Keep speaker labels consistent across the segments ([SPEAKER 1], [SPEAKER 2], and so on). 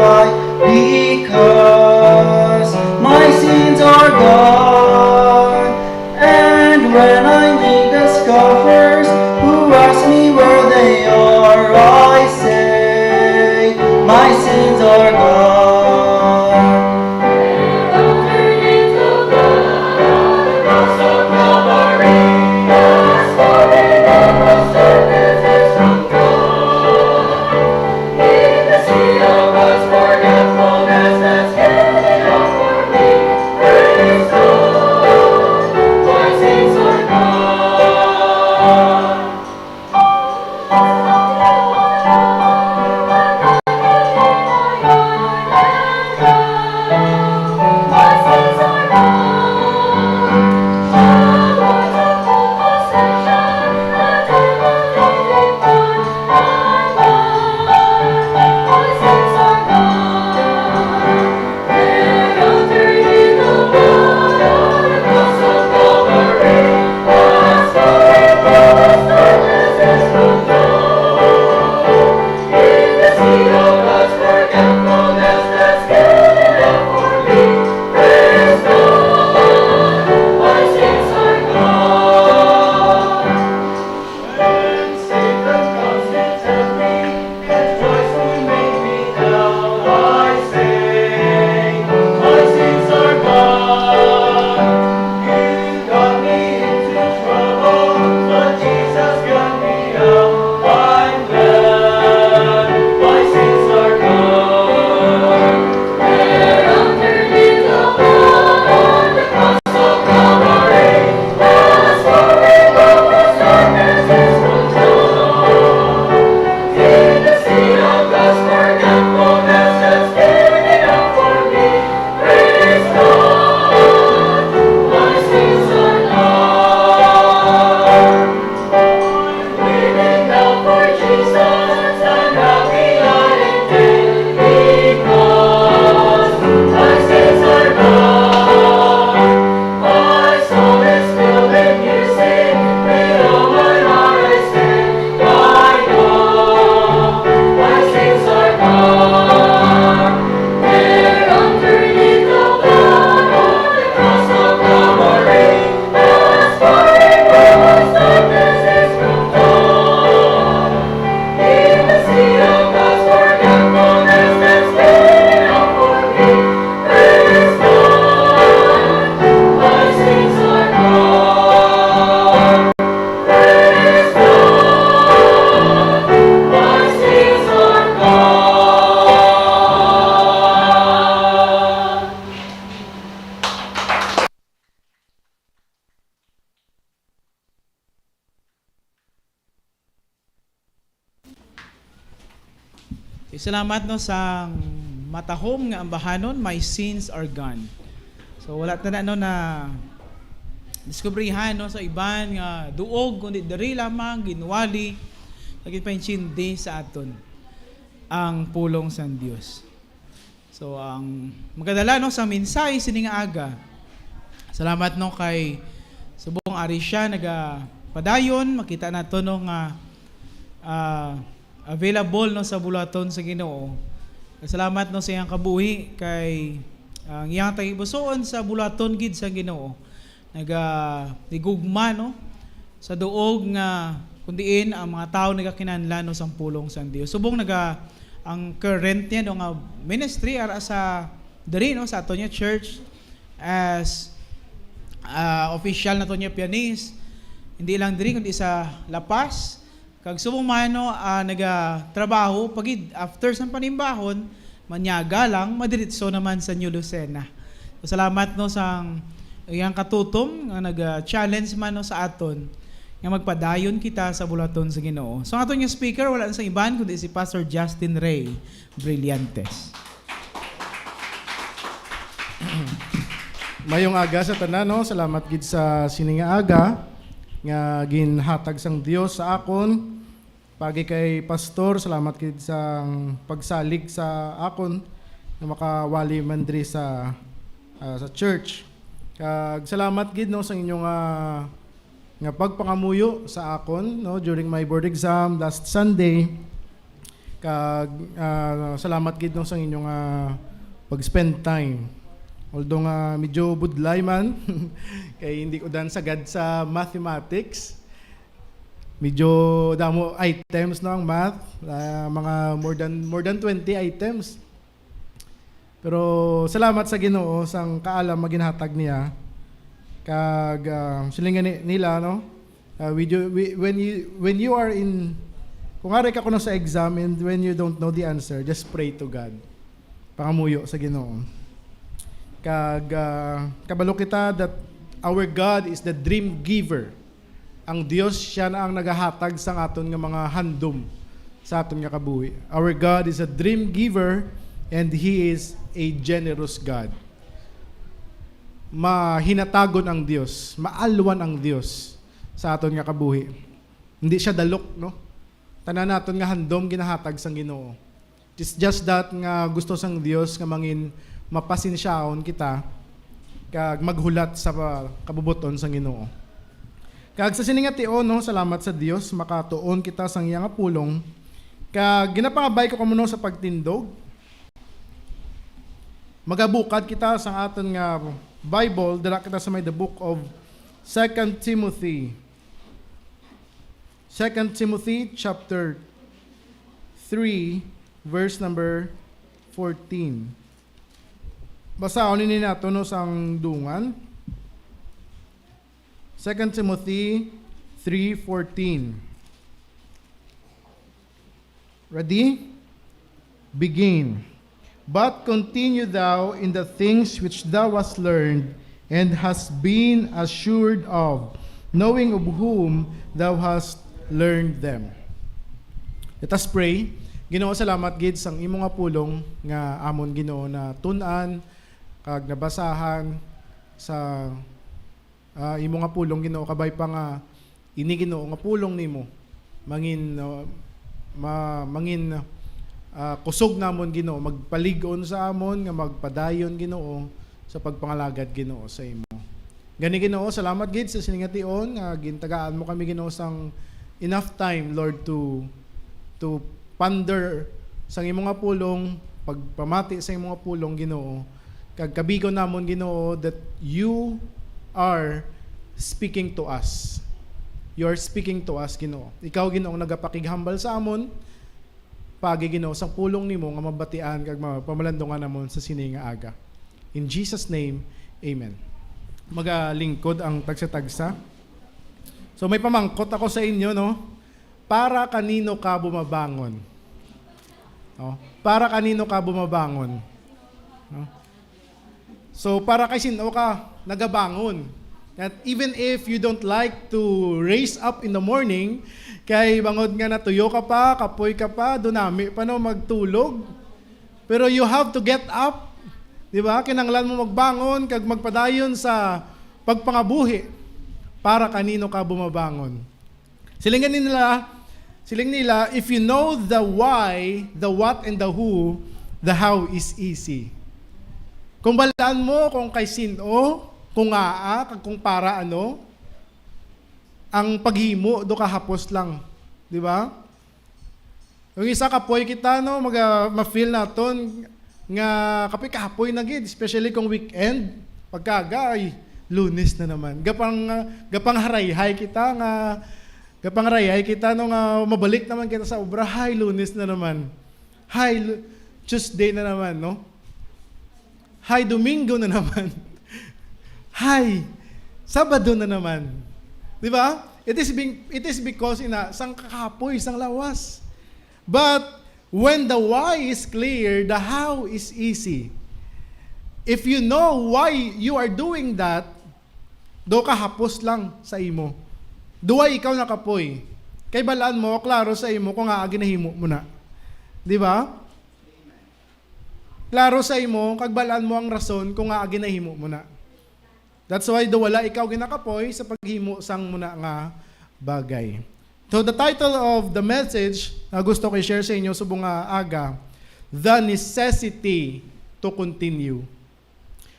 [SPEAKER 1] right, because my sins are gone. And when I meet the scoffers who ask me where they are, I say, my sins are gone.
[SPEAKER 2] Salamat no sa matahom nga ambahanon, my sins are gone. So wala ta na na diskubrihan no sa iban nga duog kundi diri lamang ginwali lagi pa insindi sa aton ang pulong sa Dios. So ang magadala no sa mensahe sining aga. Salamat no kay subong ari siya padayon makita nato no nga available no sa bulaton sa Ginoo. Salamat no sa iyang kabuhi kay ang iyang tagibusoon sa bulaton gid sa Ginoo. Nigugma no sa duog nga kundiin ang mga tao nagakinahanglan no sa pulong sa Dios. Subong ang current niya no nga ministry ara sa diri no sa ato niya church as official na to niya pianist. Hindi lang diri kundi sa Lapas. Kag subong mano nagatrabaho pagid after sa panimbahon manyaga lang madiretso naman sa New Lucena. So, salamat no sa iyang katutom nga nag-challenge man no sa aton nga magpadayon kita sa bulaton sa Ginoo. So aton yung speaker wala sa iban kundi si Pastor Justin Ray Brillantes.
[SPEAKER 3] Mayong aga sa tanan no, salamat gid sa sininga aga nga ginhatag sang Dios sa akon. Pagi kay pastor, salamat gid sa pagsalig sa akon na makawali man diri sa church. Kag salamat gid no sa inyong nga pagpangamuyo sa akon no during my board exam last Sunday. Kag salamat gid no sa inyong pag-spend time. Although nga medyo budlay man kay hindi ko dan sagad sa mathematics. Medyo damo items no ang math, mga more than 20 items. Pero salamat sa Ginoo sang kaalam maginhatag niya. Kag silingan nila no. When you are in kung ari ka kuno sa exam and when you don't know the answer, just pray to God. Pangamuyo sa Ginoo. Kag kabalo kita that our God is the dream giver. Ang Dios siya na ang nagahatag sa aton nga mga handom sa aton nga kabuhi. Our God is a dream giver and He is a generous God. Mahinatagon ang Dios, maalwan ang Dios sa aton nga kabuhi. Hindi siya dalok, no? Tanan naton nga handom ginahatag sang Ginoo. It's just that nga gusto sang Dios nga mangin mapasinsyaon kita kag maghulat sa kabubuton sang Ginoo. Kag sa siningation no, salamat sa Dios makatuon kita sang iya nga pulong. Kag ginapangabay ko kamo sa pagtindog. Magabukad kita sa aton nga Bible, dala kita sa may the book of 2 Timothy. 2 Timothy chapter 3 verse number 14. Basaon ni nato no sang dungan. 2 Timothy 3:14. Ready? Begin. But continue thou in the things which thou hast learned and hast been assured of, knowing of whom thou hast learned them. Let us pray. Ginoo, salamat gid sang imo nga pulong nga amon Ginoo na tun-an kag nabasahan sa imo nga pulong Ginoo kabay pa nga ini Ginoo nga pulong nimo mangin kusog namon Ginoo, magpalig-on sa amon nga magpadayon Ginoo sa pagpangalagad Ginoo sa imo. Gani Ginoo, salamat gid sa siningation nga gintagaan mo kami Ginoo sang enough time Lord to ponder sa imo nga pulong, pagpamati sa imo nga pulong Ginoo. Kag kabigon namon Ginoo that you are speaking to us. You are speaking to us Ginoo. Ikaw Ginoo ang nagapakighambal sa amon. Pagi Ginoo sang pulong nimo nga mabatian kag pamalandongan namon sa sini nga aga. In Jesus name, amen. Magalingkod ang tagsa-tagsa. So may pamangkot ako sa inyo no. Para kanino ka bumabangon? No? Para kanino ka bumabangon? No? So para kay sino ka nagabangon? That even if you don't like to raise up in the morning, kay bangod nga natuyo ka pa, kapoy ka pa, dunami pa no magtulog. Pero you have to get up. Di ba? Kinanglan mo magbangon kag magpadayon sa pagpangabuhi. Para kanino ka bumabangon? Siling nila, if you know the why, the what, and the who, the how is easy. Kung balaan mo kung kay sino, kung kag kung para ano, ang paghimo do kahapos lang, di ba? Yung isa kapoy kita no, ma-feel naton nga kapoy kapoy na gid, especially kung weekend, pagkaga ay Lunes na naman. Gapang harayhay kita no nga mabalik naman kita sa obra, hay Lunes na naman. Hay Tuesday na naman, no? Hay Domingo na naman. Hay Sabado na naman. Di ba? It is because sang kakapoy, sang lawas. But when the why is clear, the how is easy. If you know why you are doing that, do kahapos lang sa imo. Duway ikaw nakapoy. Kay balaan mo, klaro sa imo kung ginahimo mo na. Di ba? Klaro sa imo, kag balaan mo ang rason kung ginahimo mo na. That's why wala ikaw ginakapoy sa paghimo sang muna nga bagay. So the title of the message na gusto ko i-share sa inyo subong aga, The Necessity to Continue.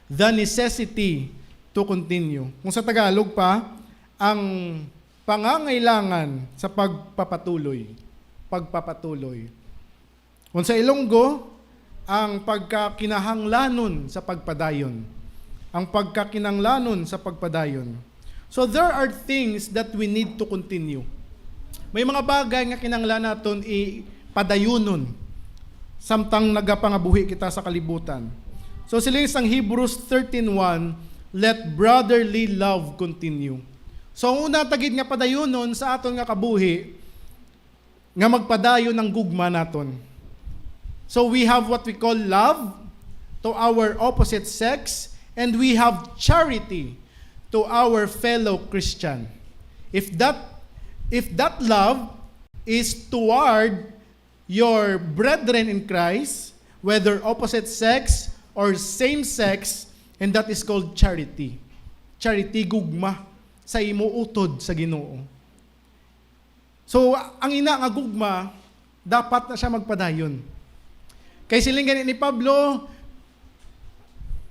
[SPEAKER 3] The necessity to continue. Kung sa Tagalog pa, ang pangangailangan sa pagpapatuloy. Pagpapatuloy. Unsa Ilonggo, ang pagkakinahanglanon sa pagpadayon. Ang pagkakinahanglanon sa pagpadayon. So there are things that we need to continue. May mga bagay nga kinahanglan naton ipadayunon samtang nagapangabuhi kita sa kalibutan. So siling sang Hebrews 13:1, let brotherly love continue. So ang una tagid nga padayunon sa aton nga kabuhi nga magpadayon ng gugma naton. So we have what we call love to our opposite sex, and we have charity to our fellow Christian. If that love is toward your brethren in Christ, whether opposite sex or same sex, and that is called charity. Charity, gugma sa imo utod sa Ginoo. So ang ina nga gugma, dapat na siya magpadayon. Kay siling ganit ni Pablo,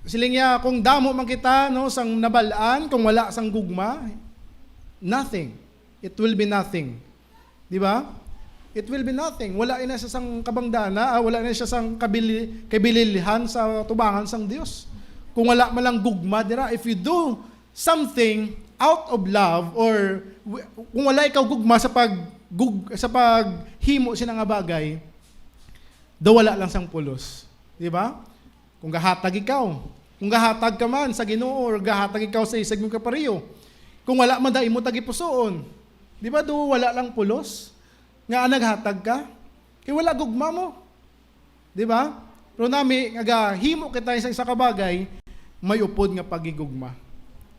[SPEAKER 3] siling niya, kung damo man kita no, sang nabalaan, kung wala sang gugma, nothing. It will be nothing. Di ba? It will be nothing. Wala na siya sang kabangdana, wala na siya sang kabililhan sa tubangan sang Dios. Kung wala man lang gugma, dira, if you do something out of love, or kung wala ikaw gugma sa paghimo sina nga bagay, daw wala lang sang pulos. Di ba? Kung gahatag ikaw, kung gahatag ka man sa Ginoo, or gahatag ikaw sa isag mong kapariyo, kung wala man dai mo tagipusoon, di ba do wala lang pulos? Nga naghatag ka, kay wala gugma mo. Di ba? Pero nami nga himo kita sa isa ka bagay, may upod nga pagigugma.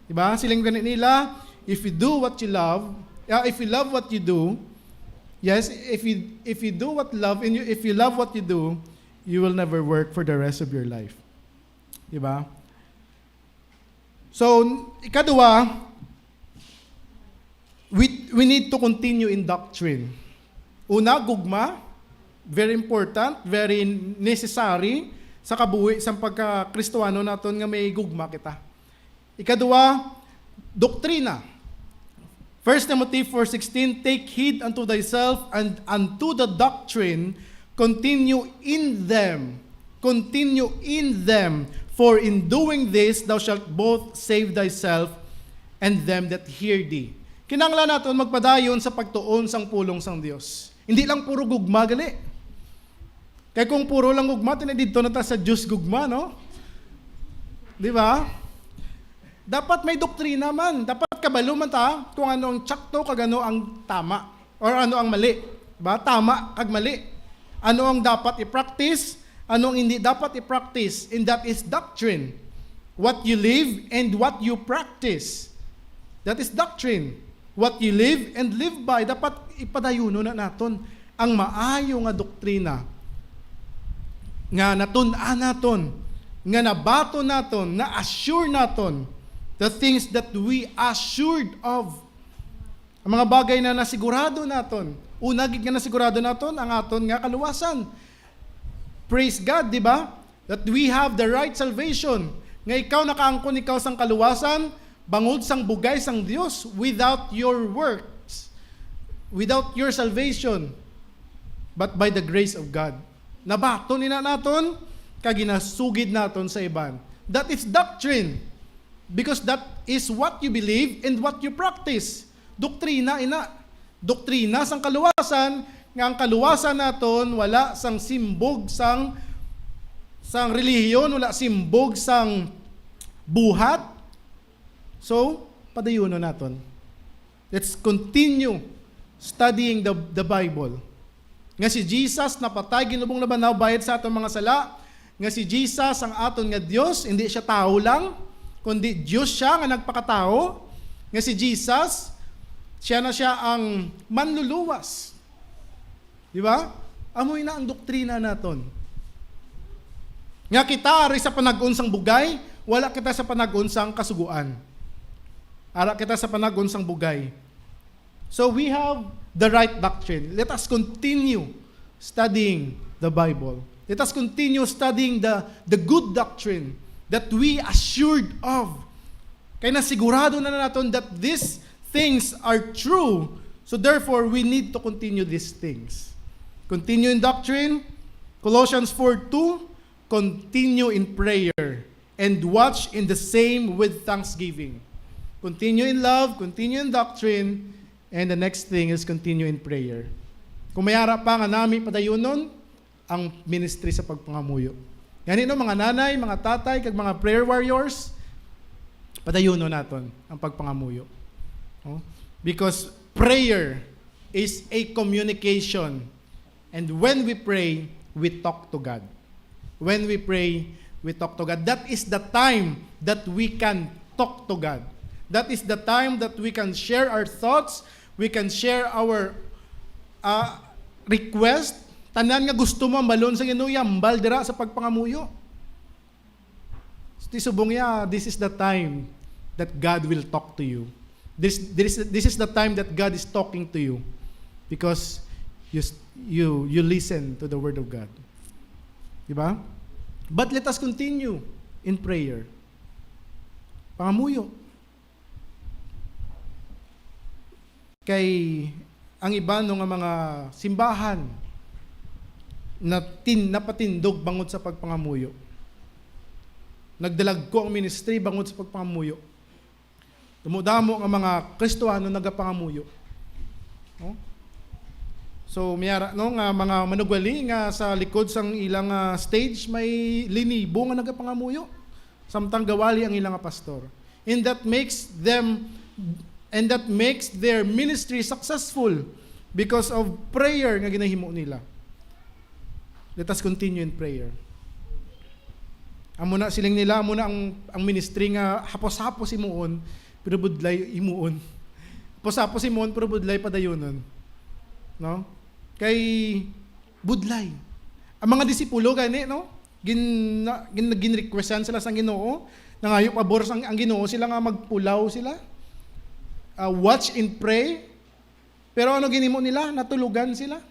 [SPEAKER 3] Di ba? Siling ganit nila, if you do what you love, if you love what you do, yes, if you do what love, and if you love what you do, you will never work for the rest of your life. Diba? So, ikadua, we need to continue in doctrine. Una, gugma, very important, very necessary sa kabuhi sa pagka-Kristoano naton nga may gugma kita. Ikadua, doktrina. 1 Timothy 4:16, take heed unto thyself and unto the doctrine, continue in them, for in doing this, thou shalt both save thyself and them that hear thee. Kinanglan natin magpadayon sa pagtuon sang pulong sang Dios. Hindi lang puro gugma gali. Kaya kung puro lang gugma, tinadito na ta sa Diyos gugma, no? Di ba? Dapat may doktrina man. Dapat kabalo man ta kung ano ang tsakto, kag ano ang tama, or ano ang mali. Diba? Tama kag mali. Ano ang dapat i-practice, ano ang hindi dapat i-practice, and that is doctrine. What you live and what you practice. That is doctrine. What you live and live by. Dapat ipadayuno na naton ang maayo nga doktrina nga natun-an naton, nga nabato naton, na assure naton the things that we assured of. Ang mga bagay na nasigurado naton. Una gid nga nasigurado naton ang aton nga kaluwasan. Praise God, di ba? That we have the right salvation. Nga ikaw nakaangkon ikaw sang kaluwasan, bangod sang bugay sang Dios, without your works, without your salvation, but by the grace of God. Nabato ni na naton, kag ginasugid naton sa iban. That is doctrine. Because that is what you believe and what you practice. Doktrina ina. Doktrina sang kaluwasan, nga ang kaluwasan naton wala sang simbog sang relihiyon, wala simbog sang buhat. So, padayuno naton. Let's continue studying the Bible. Nga si Jesus napatay ginubong na banaw bayad sa atong mga sala. Nga si Jesus ang aton nga Dios, hindi siya tao lang, kundi Diyos siya nga nagpakatao. Nga si Jesus, siya na siya ang manluluwas. Di ba? Amoy na ang doktrina naton. Nga kita ari sa panag-unsang bugay, wala kita sa panag-unsang kasuguan. Ara kita sa panag-unsang bugay. So we have the right doctrine. Let us continue studying the Bible. Let us continue studying the good doctrine that we assured of. Kaya nasigurado na natin that these things are true. So therefore, we need to continue these things. Continue in doctrine, Colossians 4:2, continue in prayer and watch in the same with thanksgiving. Continue in love, continue in doctrine, and the next thing is continue in prayer. Kung mayara pa nga nami padayunon, ang ministry sa pagpangamuyo. Ganito mga nanay, mga tatay, kag mga prayer warriors, padayunon naton ang pagpangamuyo. Oh? Because prayer is a communication. And when we pray, we talk to God. When we pray, we talk to God. That is the time that we can talk to God. That is the time that we can share our thoughts, we can share our request. Tanan nga gusto mo balon sa Ginoo, ambal dira sa pagpangamuyo. Subong ya, this is the time that God will talk to you. This is the time that God is talking to you because you listen to the word of God. Diba? But let us continue in prayer. Pangamuyo. Kay ang iba no nga mga simbahan na napatindog bangod sa pagpangamuyo. Nagdalag ko ang ministry bangod sa pagpangamuyo. Dumudamo ang mga Kristohano nagapangamuyo. No? So miyara no nga mga manugwali nga sa likod sang ilang stage may linibo nga nagapangamuyo. Samtang gawali ang ilang pastor. And that makes their ministry successful because of prayer nga ginahimo nila. Let us continue in prayer. Amo na siling nila, amo na ang ministry nga hapos-hapos imuon, pero budlay imuon. Hapos-hapos imuon, pero budlay padayonon. No? Kay budlay. Ang mga disipulo gani, no? Ginrequestan sila sa Ginoo, nangayo pabor ang Ginoo sila nga magpulaw sila. Watch and pray. Pero ano ginimo nila? Natulugan sila.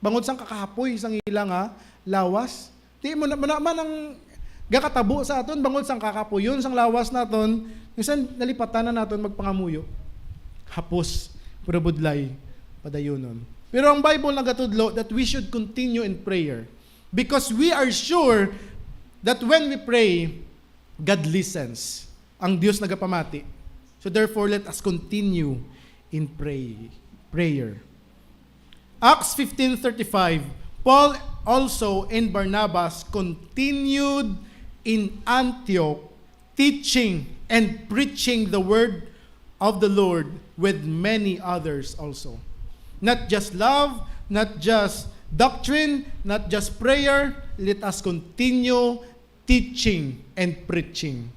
[SPEAKER 3] Bangod sang kakahapoy sang ilang lawas. Di mo naman ang gakatabo sa aton bangod sang kakapoy yun sang lawas naton. Minsan nalipatan na naton magpangamuyo. Hapos, pero budlay padayonon. Pero ang Bible nagatudlo that we should continue in prayer because we are sure that when we pray, God listens. Ang Dios nagapamati. So therefore, let us continue in prayer. Acts 15:35, Paul also and Barnabas continued in Antioch, teaching and preaching the word of the Lord with many others also. Not just love, not just doctrine, not just prayer, let us continue teaching and preaching.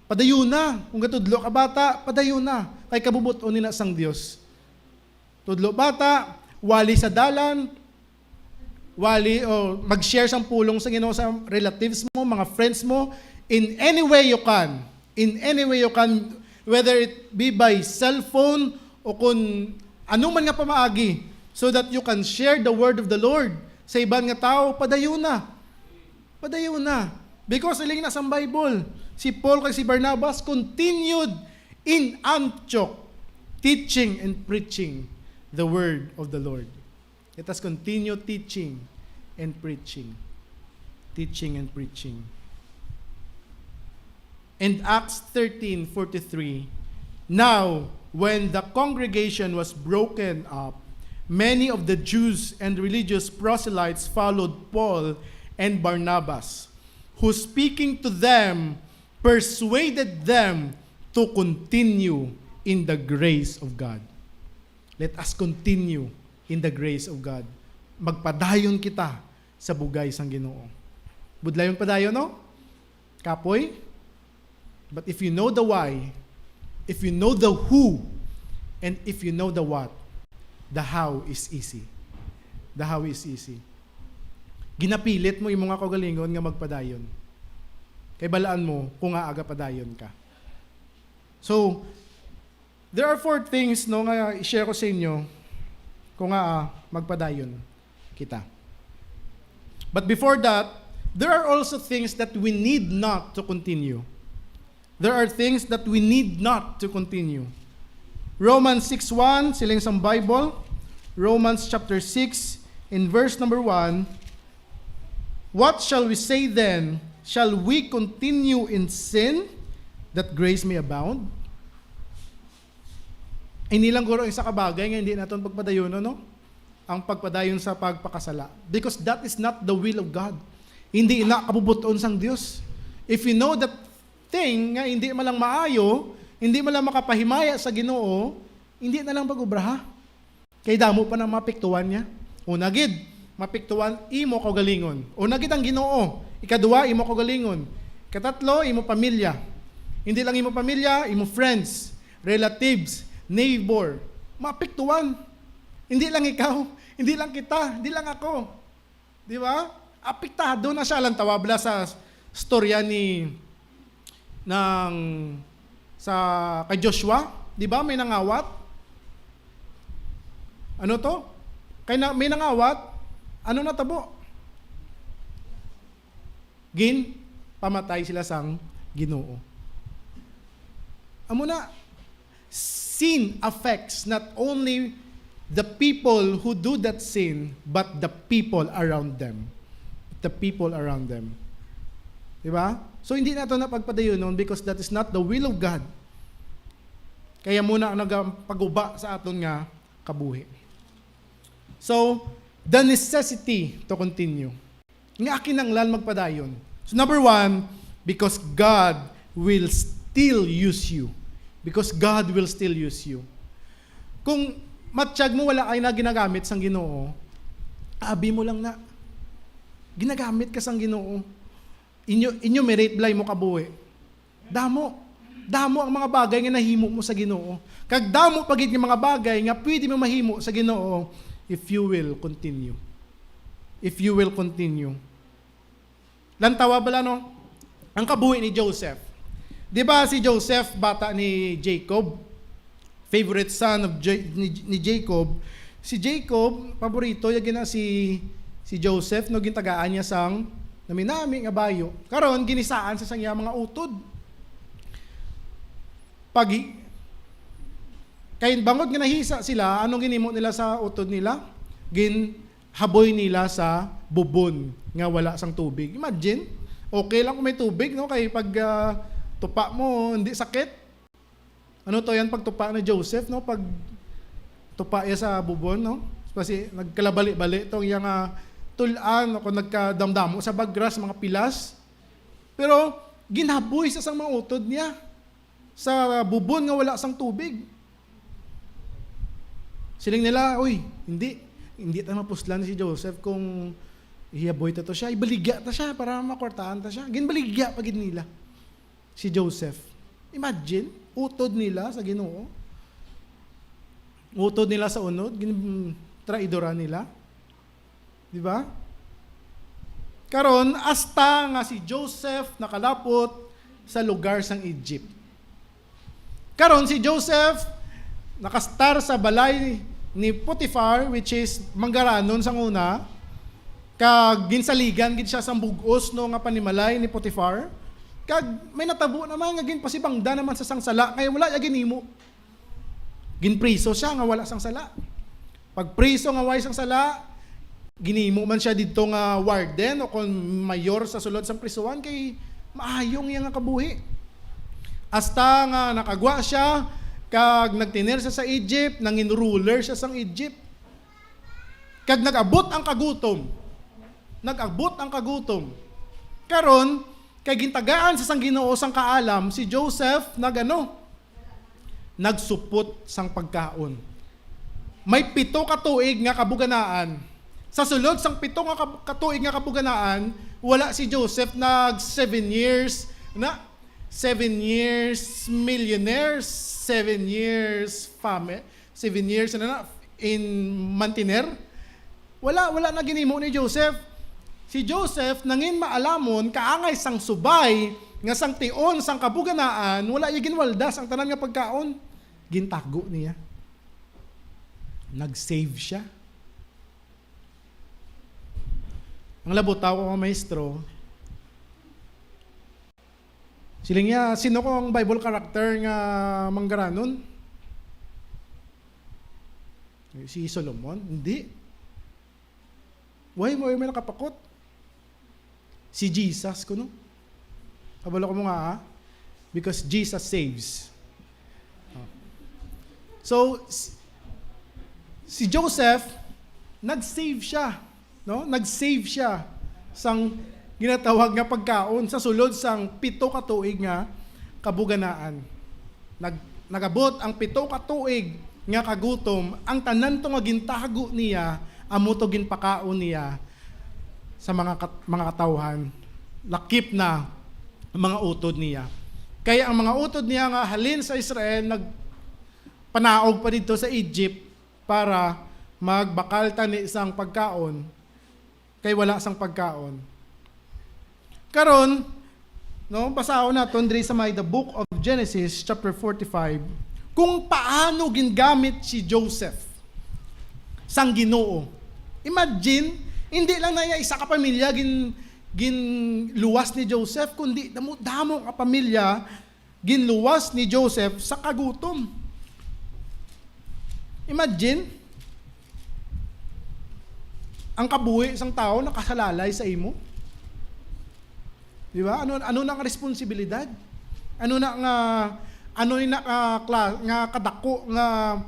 [SPEAKER 3] Padayon na, kung katudlo ka bata, padayon na, kay kabubuton nila sang Dios. Tudlo bata, wali sa dalan, wali o mag-share sang pulong sa Ginoo sa relatives mo, mga friends mo, in any way you can, whether it be by cellphone o kung ano man nga pamaagi, so that you can share the word of the Lord sa iban nga tao, padayon na. Padayon na. Because iling na sa Bible, si Paul kay si Barnabas continued in Antioch, teaching and preaching the word of the Lord. Let us continue teaching and preaching. Teaching and preaching. And Acts 13:43, now when the congregation was broken up, many of the Jews and religious proselytes followed Paul and Barnabas, who speaking to them persuaded them to continue in the grace of God. Let us continue in the grace of God. Magpadayon kita sa bugay sang Ginoo. Budlayon padayon, no? Kapoy? But if you know the why, if you know the who, and if you know the what, the how is easy. The how is easy. Ginapilit mo yung mga kagalingon nga magpadayon. Kay balaan mo kung aga padayon ka. So, there are 4 things no nga i-share ko sa inyo kung magpadayon kita. But before that, there are also things that we need not to continue. There are things that we need not to continue. Romans 6:1, siling sa Bible. Romans chapter 6, in verse number 1, What shall we say then? Shall we continue in sin that grace may abound? Hindi lang guro isa kabagay nga hindi natin pagpadayon, no? Ang pagpadayon sa pagpakasala. Because that is not the will of God. Hindi na kabubuton sang Dios. If you know that thing nga hindi malang maayo, hindi malang makapahimaya sa Ginoo, hindi na lang pagubraha. Kay damo pa na mapiktuan niya. Una gid, mapiktuan imo kaugalingon. Una gid ang Ginoo. Ikaduha, imo kaugalingon. Ikatatlo, imo pamilya. Hindi lang imo pamilya, imo friends, relatives, neighbor. Mapiktuan. Hindi lang ikaw, hindi lang kita, hindi lang ako. Di ba? Apektado na siya lang tawabla sa storya kay Joshua. Di ba? May nangawat. Ano to? May nangawat. Ano natabo? Pamatay sila sang Ginoo. Amo na, sin affects not only the people who do that sin, but the people around them. The people around them. Diba? So hindi nato na pagpadayon nun because that is not the will of God. Kaya muna ang nagpaguba sa aton nga kabuhi. So, the necessity to continue. Nga akin ang lan magpadayon. So number 1, because God will still use you. Because God will still use you. Kung matsyag mo wala ay na ginagamit sang Ginoo, abi mo lang na. Ginagamit ka sang Ginoo. Inyo merit blay mo kabuhi. Damo ang mga bagay nga nahimo mo sa Ginoo. Kag damo pagit nga mga bagay nga pwede mo mahimo sa Ginoo if you will continue. If you will continue. Lantawa bala no? Ang kabuhi ni Joseph. 'Di ba si Joseph bata ni Jacob? Favorite son of ni Jacob. Si Jacob, paborito ya gina si Joseph no gintagaan niya sang naminami nga bayo. Karon ginisaan sa sangya mga utod. Kay bangod nga nahisa sila, anong ginimo nila sa utod nila? Ginhaboy nila sa bubon nga wala sang tubig. Imagine, okay lang kung may tubig, no? Kay pag tupa mo, hindi sakit. Ano to yan pagtupa ni Joseph, no? Pag tupa ya sa bubon, no? Kasi nagkalabali-bali tong yang tulan o kung nagkadamdamo sa bagras, mga pilas. Pero ginhaboy sa sang mga utod niya sa bubon nga wala sang tubig. Siling nila, hindi tayo mapuslan si Joseph kung hiyaboy to siya, ibaligya ta siya para makwartaan ta siya. Ginbaligya pagid nila si Joseph. Imagine, utod nila sa Ginoo. Utod nila sa unod, traidora nila. Di ba? Karon hasta nga si Joseph nakalapot sa lugar sang Egypt. Karon si Joseph nakastar sa balay ni Potiphar, which is manggaranon sang una, kag ginsaligan gid siya sang bugos no nga panimalay ni Potiphar. Kag may natabo naman nga ginpasibangda naman sa sangsala kay wala ya ginimo. Ginpriso siya nga wala sang sala. Pag priso nga way sang sala, ginimo man siya didto nga warden o kon mayor sa sulod sang prisuan kay maayong iya nga kabuhi. Hasta nga nakagwa siya kag nagtiner siya sa Egypt, nangin ruler siya sang Egypt. Kag nag-abot ang kagutom. Karon kay gintagaan sa sang Ginoo sang kaalam si Joseph nagsupot sang pagkaon. May 7 ka tuig nga kabuganaan. Sa sulod sang 7 nga katuig nga kabuganaan, wala si Joseph nag 7 years millionaire, 7 years famine, 7 years in mantiner. Wala na ginimo ni Joseph. Si Joseph nangin maalamon kaangay sang subay nga sang tion sang kabuganaan, wala ya ginwaldas ang tanan nga pagkaon. Gintago niya. Nag-save siya. Ang labutaw ko nga maestro, siling niya, sino ko ang Bible character nga manggaranon? Si Solomon? Hindi. May nakapakot. Si Jesus kuno. Kabalo ko mo nga, because Jesus saves. So, si Joseph, nag-save siya. No? Nag-save siya sang ginatawag nga pagkaon sa sulod sang 7 ka tuig nga kabuganaan. Nagabot ang 7 ka tuig nga kagutom, ang tanan to nga gintago niya, amo to ginpakaon niya sa mga katawhan. Lakip na mga utod niya. Kaya ang mga utod niya nga halin sa Israel, panaog pa dito sa Egypt para magbakal tani isang pagkaon kay wala sang pagkaon. Karon, no, basahon naton diri sa the book of Genesis chapter 45 kung paano gingamit si Joseph sang Ginoo. Imagine, hindi lang na isa ka pamilya ginluwas ni Joseph, kundi damo ka pamilya ginluwas ni Joseph sa kagutom. Imagine, ang kabuhi isang tao nakasalalay sa imo. Di ba? Ano na ang responsibilidad? Ano na nga kadako nga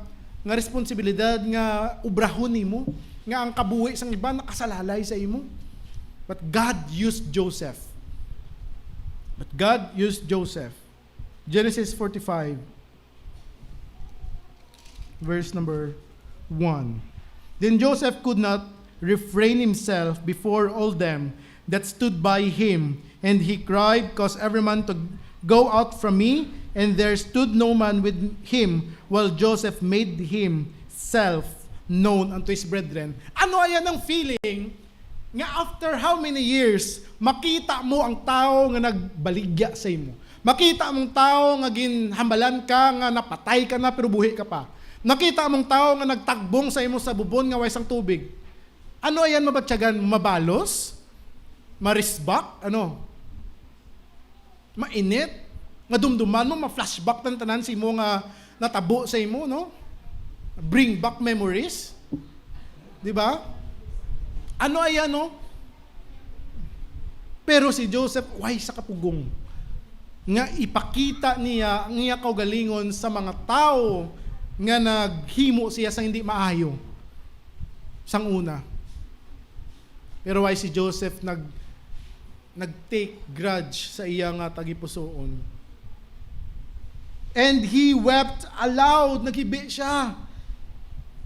[SPEAKER 3] responsibilidad nga ubrahon nimo nga ang kabuhi sang iba nakasalalay sa imo. But God used Joseph. Genesis 45 verse number 1. Then Joseph could not refrain himself before all them that stood by him, and he cried, "Cause every man to go out from me." And there stood no man with him, while Joseph made himself known unto his brethren. Ano ayan ang feeling nga after how many years makita mo ang tao nga nagbaligya sa imo? Makita mong tao nga ginhambalan ka, nga napatay ka na pero buhi ka pa. Nakita mong tao nga nagtagbong sa imo sa bubon nga waysang tubig. Ano ayan mabatyagan? Mabalos? Marisbak? Ano? Mainit? Nga dumduman mo, ma-flashback ng tanan sa imo nga natabo sa imo, no? Bring back memories? Di ba? Ano ayan, no? Pero si Joseph, way sa kapugong. Nga ipakita niya ang iya kaugalingon sa mga tao nga naghimo siya sa hindi maayo sang una. Pero why si Joseph nag-take grudge sa iya nga tagipusoon. And he wept aloud, naghibi siya.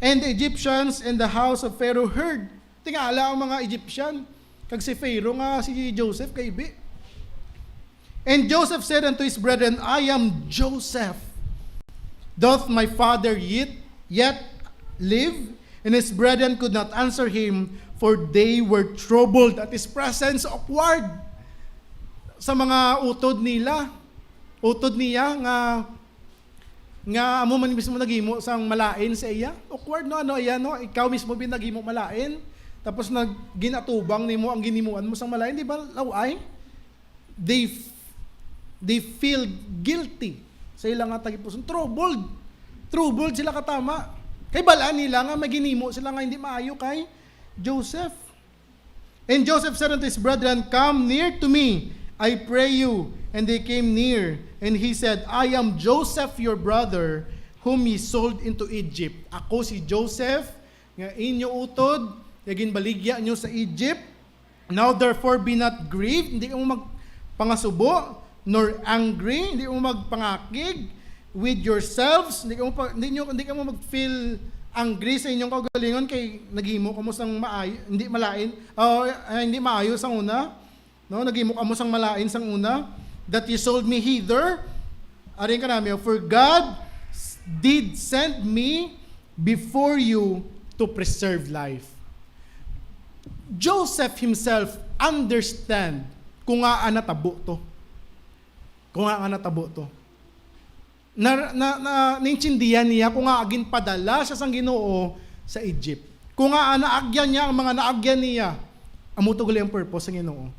[SPEAKER 3] And the Egyptians and the house of Pharaoh heard. Tingala ang mga Egyptian, kag si Pharaoh nga si Joseph kaibi. And Joseph said unto his brethren, I am Joseph. Doth my father yet live? And his brethren could not answer him, for they were troubled at his presence. Awkward sa mga utod nila. Utod niya nga amo man mismo naghimo sang malain sa iya. Awkward no, ano iya no, ikaw mismo naghimo malain. Tapos ginatubang nimo ang ginimuan mo sang malain, di ba? Laway. They feel guilty sa ilang nga tagipuson. Troubled sila katama. Kay balaan nila nga maginimo sila nga hindi maayo kay Joseph. And Joseph said unto his brethren, Come near to me, I pray you. And they came near. And he said, I am Joseph your brother, whom ye sold into Egypt. Ako si Joseph, nga inyo utod, nga ginbaligya nyo sa Egypt. Now therefore be not grieved, hindi ka mo magpangasubo, nor angry, hindi mo magpangakig with yourselves, hindi ka mo mag-feel angry sa inyong kagalingon kay naghimo ka mo sang maayo, hindi malain, hindi maayo sang una, no? Naghimo ka mo sang malain sang una, that you sold me hither, aring ka namin, for God did send me before you to preserve life. Joseph himself understand kung nga natabo to. Naintindihan niya kung nga agin padala siya sang Ginoo sa Egypt. Kung nga naagyan niya ang mga naagyan niya, amuto gali ang purpose ng Ginoo.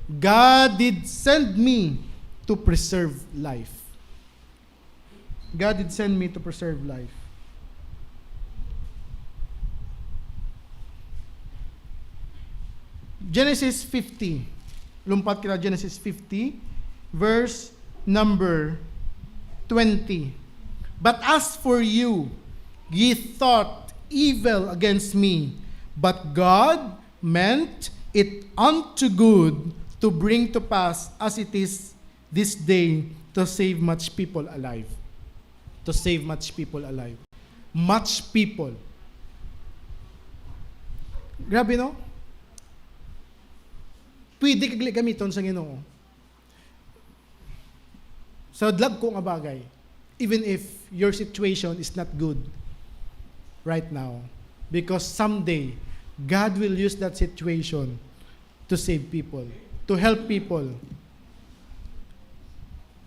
[SPEAKER 3] God did send me to preserve life. God did send me to preserve life. Genesis 50. lumpat kita Genesis 50, verse number 20. But as for you, ye thought evil against me, but God meant it unto good to bring to pass as it is this day to save much people alive. To save much people alive. Much people. Grabe, no? Pwede kagli gamiton sa Ginoo. Sa dlag ko nga bagay, even if your situation is not good right now, because someday God will use that situation to save people, to help people.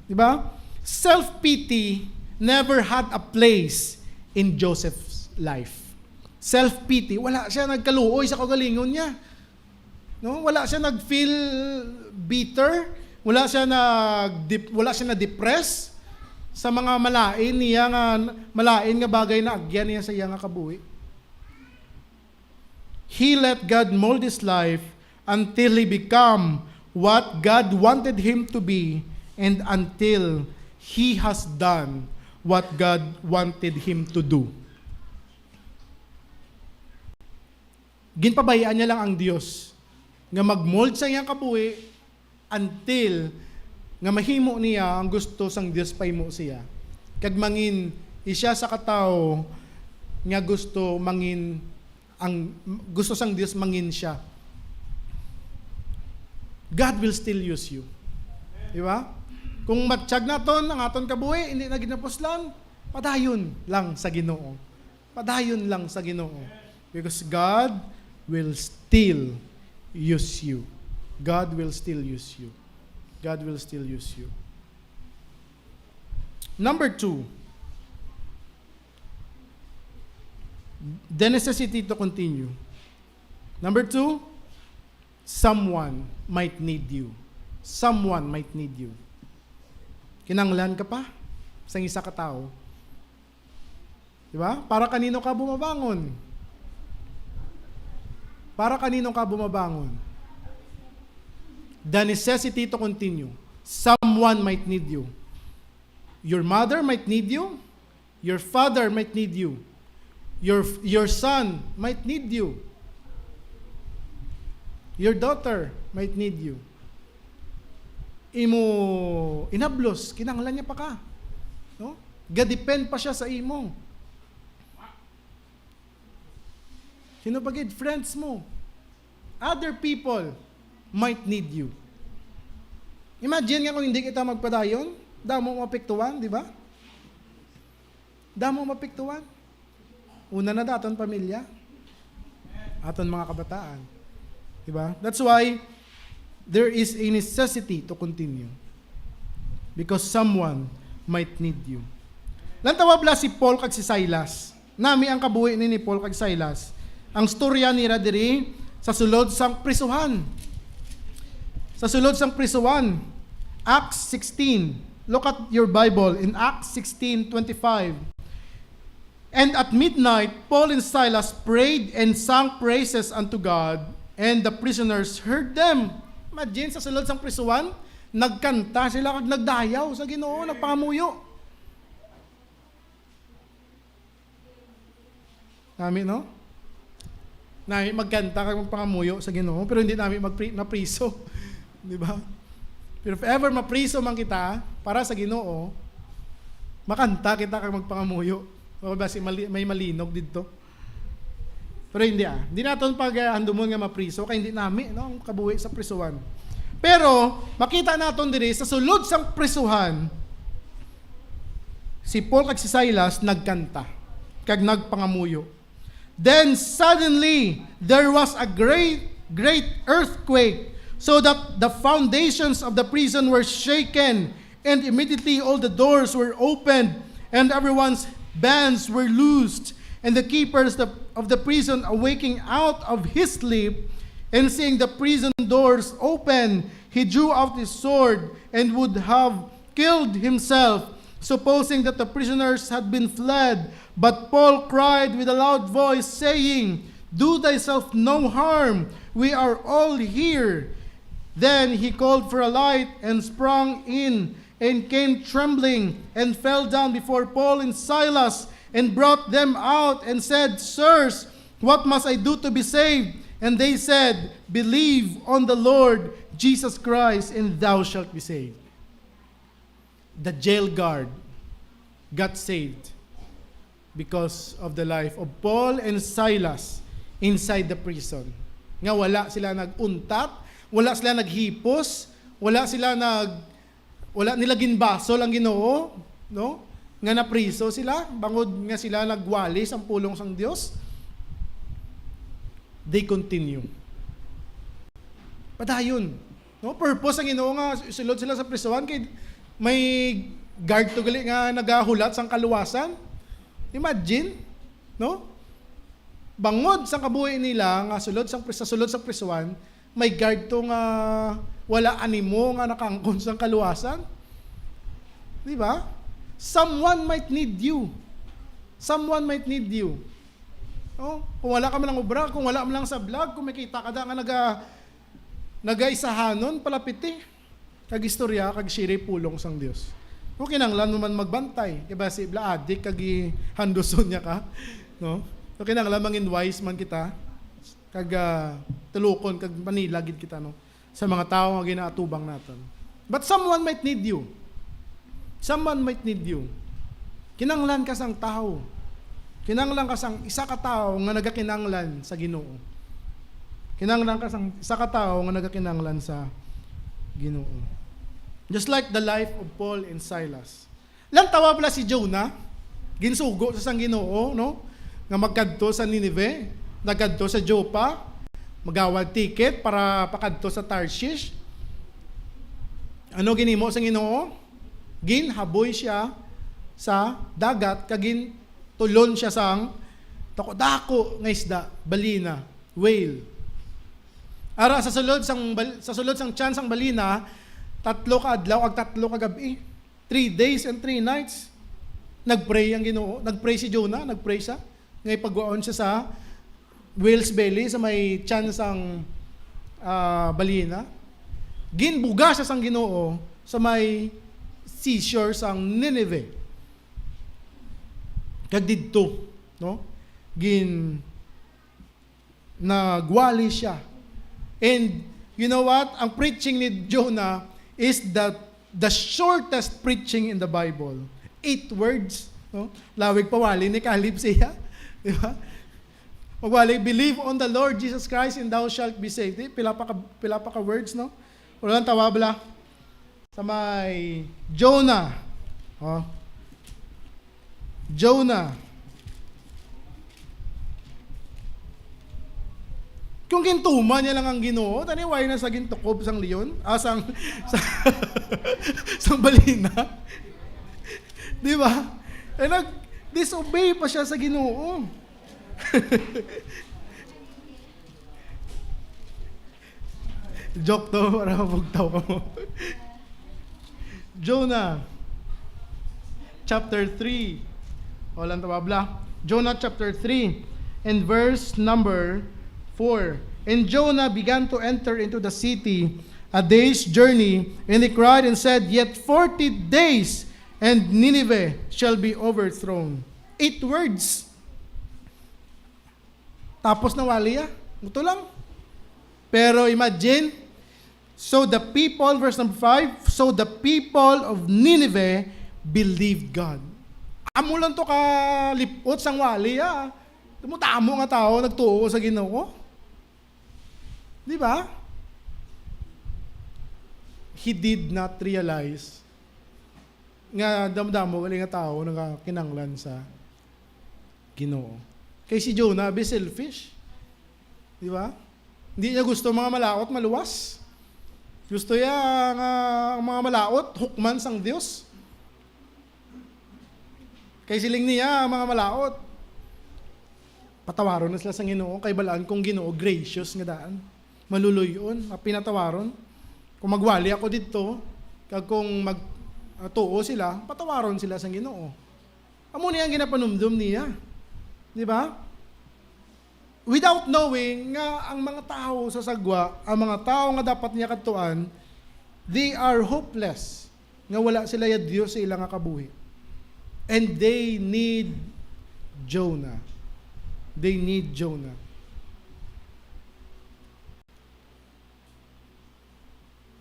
[SPEAKER 3] Diba? Self-pity never had a place in Joseph's life. Self-pity, wala siya nagkaluoy sa kagalingon niya. No? Wala siya nag-feel bitter, wala siya na-depress sa mga malain nga bagay na agyan niya sa iya nga kabuhi. He let God mold his life until he become what God wanted him to be, and until he has done what God wanted him to do. Ginpabayaan niya lang ang Dios nga mag-mold sa iyang kabuhi until nga mahimo niya ang gusto sang Dios pahimo siya. Kag mangin isya sa katao nga gusto sang Dios mangin siya. God will still use you. Di ba? Kung matsyag naton ang aton kabuhi, hindi na ginapuslan, padayon lang sa Ginoo. Padayon lang sa Ginoo. Because God will still use you. God will still use you. God will still use you. Number 2, the necessity to continue. Number 2, someone might need you. Someone might need you. Kinanglan ka pa sa isa ka tao. Diba? Para kanino ka bumabangon? Para kanino ka bumabangon? The necessity to continue. Someone might need you. Your mother might need you. Your father might need you. Your son might need you. Your daughter might need you. Imo inablos, kinanglan niya pa ka. No? Gadepend pa siya sa imo. Sino ba gid? Friends mo. Other people might need you. Imagine nga kung hindi kita magpadayon, damo mapiktuan, di ba? Damo mapiktuan. Una na daton pamilya. Aton mga kabataan. Di ba? That's why there is a necessity to continue. Because someone might need you. Lantawabla si Paul kag si Silas. Nami ang kabuhi ni Paul kag Silas. Ang storya nila diri sa sulod sang prisuhan. Sa sulod sang prisuhan, Acts 16. Look at your Bible in Acts 16:25. And at midnight, Paul and Silas prayed and sang praises unto God, and the prisoners heard them. Imagine, sa sulod sang prisuhan, nagkanta sila kag nagdayaw sa Ginoo, nagpangamuyo. Nami, no? Nami magkanta kag magpangamuyo sa Ginoo, pero hindi nami mapriso. Di ba? Pero if ever mapriso man kita para sa Ginoo, makanta kita kag magpangamuyo. O basi may malinog dito. Pero hindi Hindi naton pag-andumon nga mapriso kay hindi nami no ang kabuhi sa prisuhan. Pero makita naton diri sa sulod sang prisuhan, si Paul kag si Silas nagkanta kag nagpangamuyo. Then suddenly there was a great earthquake, so that the foundations of the prison were shaken, and immediately all the doors were opened, and everyone's bands were loosed. And the keepers of the prison, awaking out of his sleep, and seeing the prison doors open, he drew out his sword and would have killed himself, supposing that the prisoners had been fled. But Paul cried with a loud voice, saying, Do thyself no harm, we are all here. Then he called for a light and sprung in and came trembling and fell down before Paul and Silas and brought them out and said, Sirs, what must I do to be saved? And they said, Believe on the Lord Jesus Christ and thou shalt be saved. The jail guard got saved because of the life of Paul and Silas inside the prison. Nga wala sila naguntat, wala sila naghipos, wala nila ginbaso lang Ginoo, no? Nga napriso sila, bangod nga sila nagwali sa pulong sang Dios. They continue. Padayon, no? Purpose ang Ginoo nga sulod sila sa prisuhan kay may guard to gali nga nagahulat sang kaluwasan. Imagine, no? Bangod sa kabuhi nila nga sulod sang prisuhan, may guard to nga wala animo nga nakangkon sang kaluwasan. Di ba? Someone might need you. Someone might need you. Oh, kung wala ka man ng obra, kung wala man lang sa vlog, kung may kita ka da nga nagaisahanon palapiti. Kag istorya, kag shiri pulong sang Dios. Kung kinanglan mo man magbantay, kaya si ibla adik kag handoson niya ka, no? So kinanglan mangin wise man kita, kag tulukon kag Manila gid kita, no, sa mga tao nga ginaatubang naton. But someone might need you. Someone might need you. Kinanglan ka sang tao. Kinanglan ka sang isa ka tao nga nagakinanglan sa Ginoo. Kinanglan ka sang isa ka tao nga nagakinanglan sa Ginoo. Just like the life of Paul and Silas. Lang tawa pala si Jonah, ginsugo sa sang Ginoo, no? Nga magkadto sa Nineveh, nagkadto sa Joppa, magawag ticket para pakadto sa Tarshish. Ano ginimo sa Ginoo? Ginhaboy siya sa dagat, kagin tulon siya sang dako nga isda, balina, whale. Ara sa sulod sang tiyan sang balina, 3 ka adlaw ag 3 ka gabi. 3 days and 3 nights. Nagpray ang Ginoo, nagpray si Jonah, nagpray siya. Ngay pagwaon siya sa whale's belly sa may tiyan sang balina. Ginbuga siya sang Ginoo sa may seashore sang Nineveh. Kag didto, no? Nagwali siya. And you know what? Ang preaching ni Jonah is the shortest preaching in the Bible. 8 words, no? Lawig pawali ni Caleb siya, di ba? Pagwali, believe on the Lord Jesus Christ and thou shalt be saved. Pila pa ka words, no? Walang tawabla. Sa may Jonah. Oh. Jonah. Kung kintuman niya lang ang Ginoo, taniway na sa gintukob sang leon, sang balina. Di ba? Eh nag-disobey pa siya sa Ginoo. Joke to, para mabugtaw ka mo. Jonah, chapter 3. Walang tababla. Jonah chapter 3 and verse number 4. And Jonah began to enter into the city a day's journey, and he cried and said, Yet 40 days, and Nineveh shall be overthrown. 8 words. Tapos na wali Ito lang. Pero imagine, so the people, verse number 5, so the people of Nineveh believed God. Amo lang to kalipot sang wali Tumutamo nga tao, nagtuo sa Ginoo. Di ba? He did not realize nga damdamo wali nga tao nga kinanglan sa Ginoo. Kay si Jonah, be selfish. Di ba? Hindi niya gusto mga malaot maluwas. Gusto niya nga mga malaot hukman sang Dios. Kay siling niya mga malaot. Patawaron na sila sa Ginoo kay balaan kung Ginoo gracious nga daan. Maluluyon, pinatawaron. Kung magwali ako dito, kag kung magtuo sila, patawaron sila sa Ginoo. Amo niya ang ginapanumdum niya. Di ba? without knowing nga ang mga tao sa sagwa, ang mga tao nga dapat niya katuan, they are hopeless. Nga wala sila ya Dios sa ilang nga kabuhi. And they need Jonah. They need Jonah.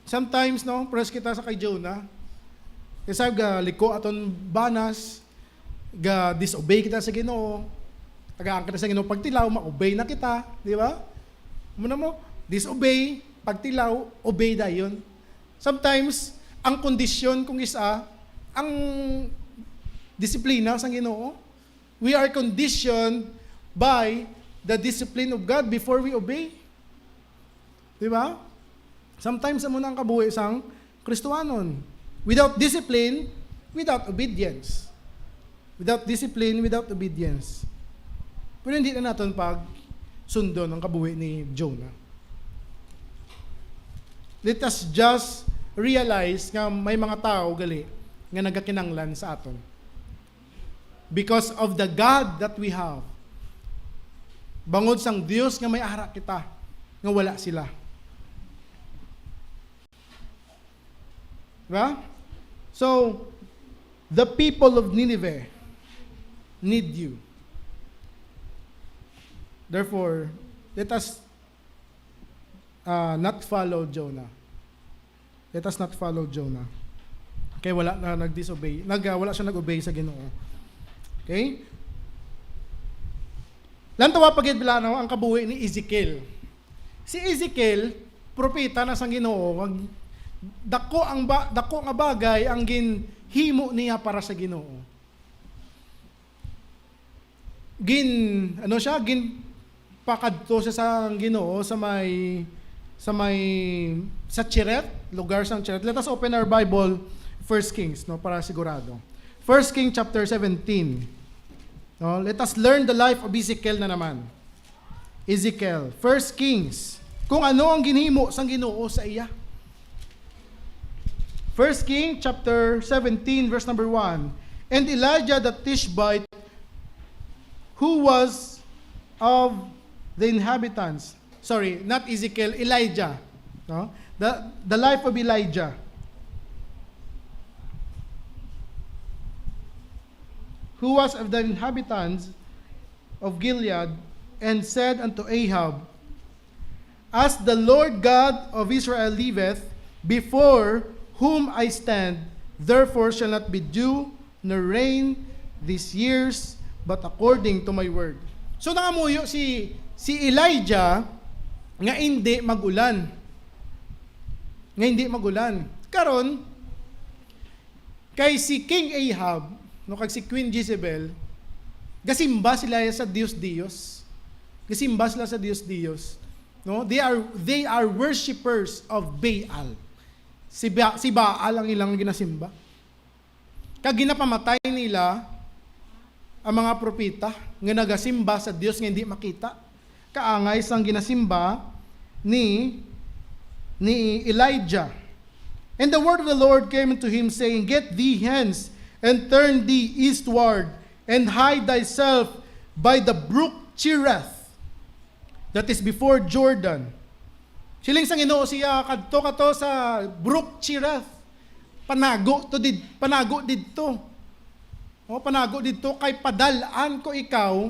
[SPEAKER 3] Sometimes, no, press kita sa kay Jonah. Kasi ga liko aton banas, ga disobey kita sa Ginoo. Tagaan kita sa Ginoo pagtilaw, ma-obey na kita, di ba? Muna mo, disobey, pagtilaw, obey dayon. Sometimes, ang kondisyon kung isa, ang disiplina sa Ginoo, we are conditioned by the discipline of God before we obey. Di ba? Sometimes amo nang kabuhi sang Kristohanon. Without discipline, without obedience. Without discipline, without obedience. Pero hindi na natin pag sundo ng kabuhi ni Jonah. Let us just realize nga may mga tao gali nga nagakinanglan sa aton. Because of the God that we have. Bangod sang Dios nga may ara kita, nga wala sila. Diba? So, the people of Nineveh need you. Therefore, let us not follow Jonah. Let us not follow Jonah. Okay, wala na nag-disobey. Wala siya nag-obey sa Ginoo. Okay? Lantawa pagid bilano ang kabuhi ni Ezekiel. Si Ezekiel, propeta na sang Ginoo, dako nga bagay ang ginhimo niya para sa Ginoo. Gin pakadto siya sa Ginoo sa Cheret, lugar sang Cheret. Let us open our Bible, 1 Kings, no, para sigurado. 1 Kings chapter 17. No, let us learn the life of Ezekiel na naman. Ezekiel, 1 Kings. Kung ano ang ginhimo sang Ginoo sa iya. 1 Kings chapter 17 verse number 1. And Elijah the Tishbite, who was of the inhabitants, sorry, not Ezekiel, Elijah, no? The life of Elijah. Who was of the inhabitants of Gilead, and said unto Ahab, As the Lord God of Israel liveth, before whom I stand, therefore shall not be dew nor rain these years, but according to my word. So nangamuyo si Elijah nga hindi magulan. Nga hindi magulan. Karon kay si King Ahab, no, kag si Queen Jezebel, gasimba sila sa Dios. Gasimba sila sa Dios. No? They are worshipers of Baal. Si Baal ang ilang ginasimba. Kag ginapamatay nila ang mga propeta nga nagasimba sa Dios nga hindi makita. Kaangay sang ginasimba ni Elijah. And the word of the Lord came unto him, saying, Get thee hence, and turn thee eastward, and hide thyself by the brook Cherith, that is before Jordan. Siling sang Ginoo siya kadto kato sa brook Cherith. Panago didto. O panago didto kay padalaan ko ikaw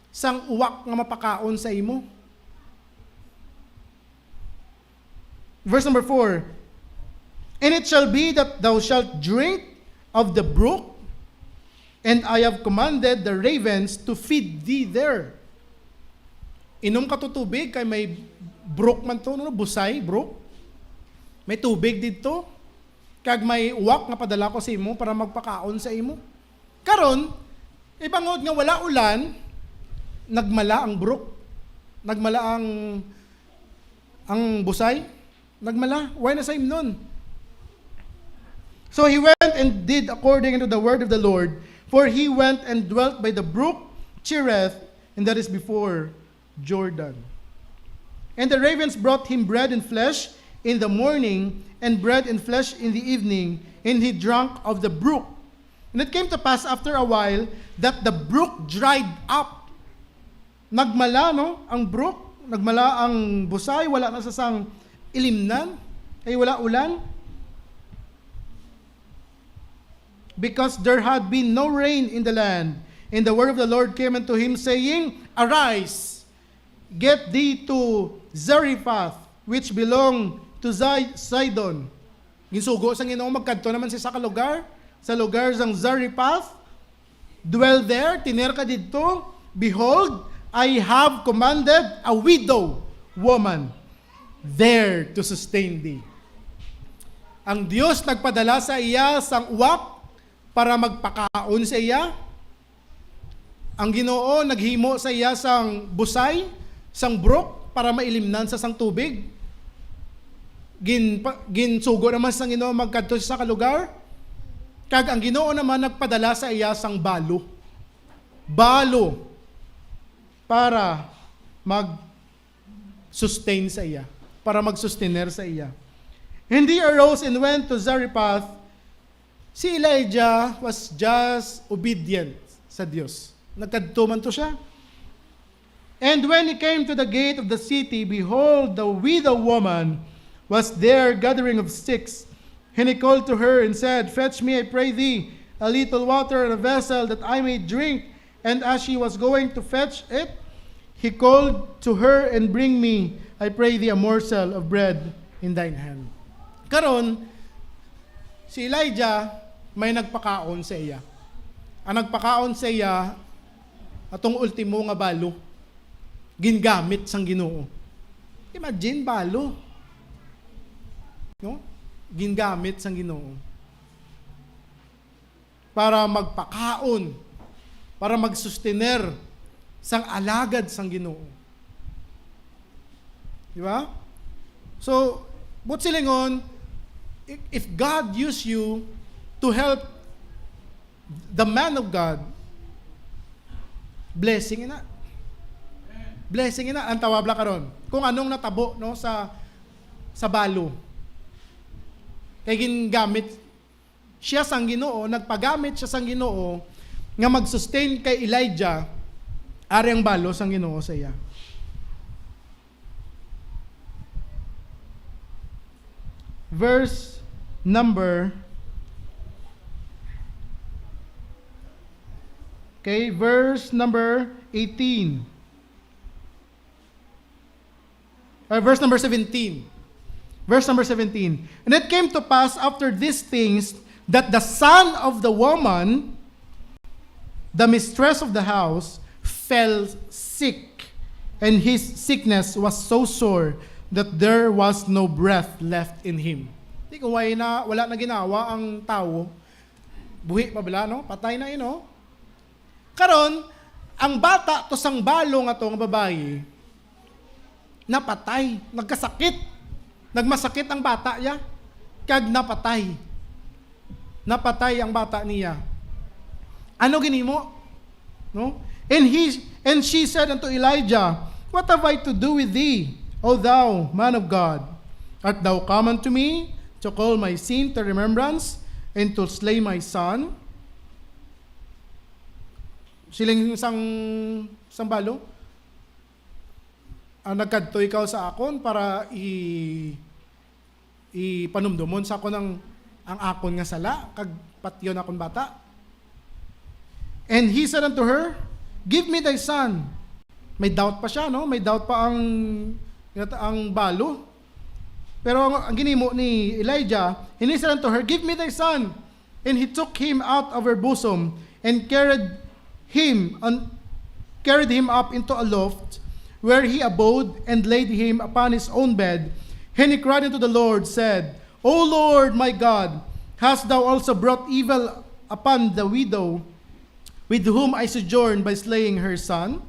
[SPEAKER 3] sang uwak nga mapakaon sa imo. Verse number 4. And it shall be that thou shalt drink of the brook, and I have commanded the ravens to feed thee there. Inom ka to tubig kay may brook man to, no? Busay, brook. May tubig dito. Kag may uwak nga padala ko sa imo para magpakaon sa imo. Karon, ibangod nga wala ulan, nagmala ang brook. Nagmala ang busay. Nagmala. Why na sa imnon? So he went and did according to the word of the Lord, for he went and dwelt by the brook Cherith, and that is before Jordan. And the ravens brought him bread and flesh in the morning, and bread and flesh in the evening, and he drank of the brook. And it came to pass after a while that the brook dried up. nagmala, no? Ang brook, nagmala ang busay, wala na sa sang ilimnan, ay wala ulan. Because there had been no rain in the land. And the word of the Lord came unto him, saying, Arise, get thee to Zarephath, which belong to Sidon. Ginsugo sa Ginoo, magkadto naman siya sa lugar sang Zarephath. Dwell there, tiner ka dito. Behold, I have commanded a widow woman there to sustain thee. Ang Diyos nagpadala sa iya sang uwak para magpakaon sa iya. Ang Ginoo naghimo sa iya sang busay, sang brook para mailimnan sa sang tubig. Ginsugo naman sang Ginoo magkadto sa kalugar. Kag ang Ginoo naman nagpadala sa iya sang balo. Balo para mag-sustain sa iya, para mag-sustainer sa iya. And he arose and went to Zarephath. Si Elijah was just obedient sa Diyos. Nagkadto man to siya. And when he came to the gate of the city, behold, the widow woman was there gathering of sticks. And he called to her and said, Fetch me, I pray thee, a little water in a vessel that I may drink. And as she was going to fetch it, he called to her and bring me, I pray thee, a morsel of bread in thine hand. Karon, si Elijah may nagpakaon sa iya. Ang nagpakaon sa iya, atong ultimo nga balo, gingamit sang Ginoo. Imagine balo. No? Gingamit sang Ginoo. Para magpakaon, para magsustener sang alagad sang Ginoo. Di ba? So, but silingon, if God use you to help the man of God, blessing ina. Blessing ina ang tawabla karon. Kung anong natabo no sa balo. Kay gingamit siya sang Ginoo, nagpagamit siya sang Ginoo nga mag-sustain kay Elijah ari ang balo sang Ginoo sa iya. Verse number 18. Verse number 17. Verse number 17. And it came to pass after these things that the son of the woman, the mistress of the house, fell sick, and his sickness was so sore that there was no breath left in him. Di kung wala na ginawa ang tao, buhi pa bala, no? Patay na ino. Karon, ang bata to sang balo nga to nga babae, napatay, nagkasakit. Nagmasakit ang bata niya, kag napatay. Napatay ang bata niya. Ano ginimo? No? And she said unto Elijah, What have I to do with thee, O thou man of God? Art thou come unto me to call my sin to remembrance and to slay my son? Siling sang balo, nagkadto ikaw sa akon para ipanumdumon sa akon ang akon nga sala kag patyon akon bata. And he said unto her, Give me thy son. May doubt pa siya, no? May doubt pa ang balo. Pero ang ginimo ni Elijah, and he said unto her, Give me thy son. And he took him out of her bosom and carried him up into a loft, where he abode, and laid him upon his own bed. And he cried unto the Lord, said, O Lord my God, hast thou also brought evil upon the widow with whom I sojourned by slaying her son?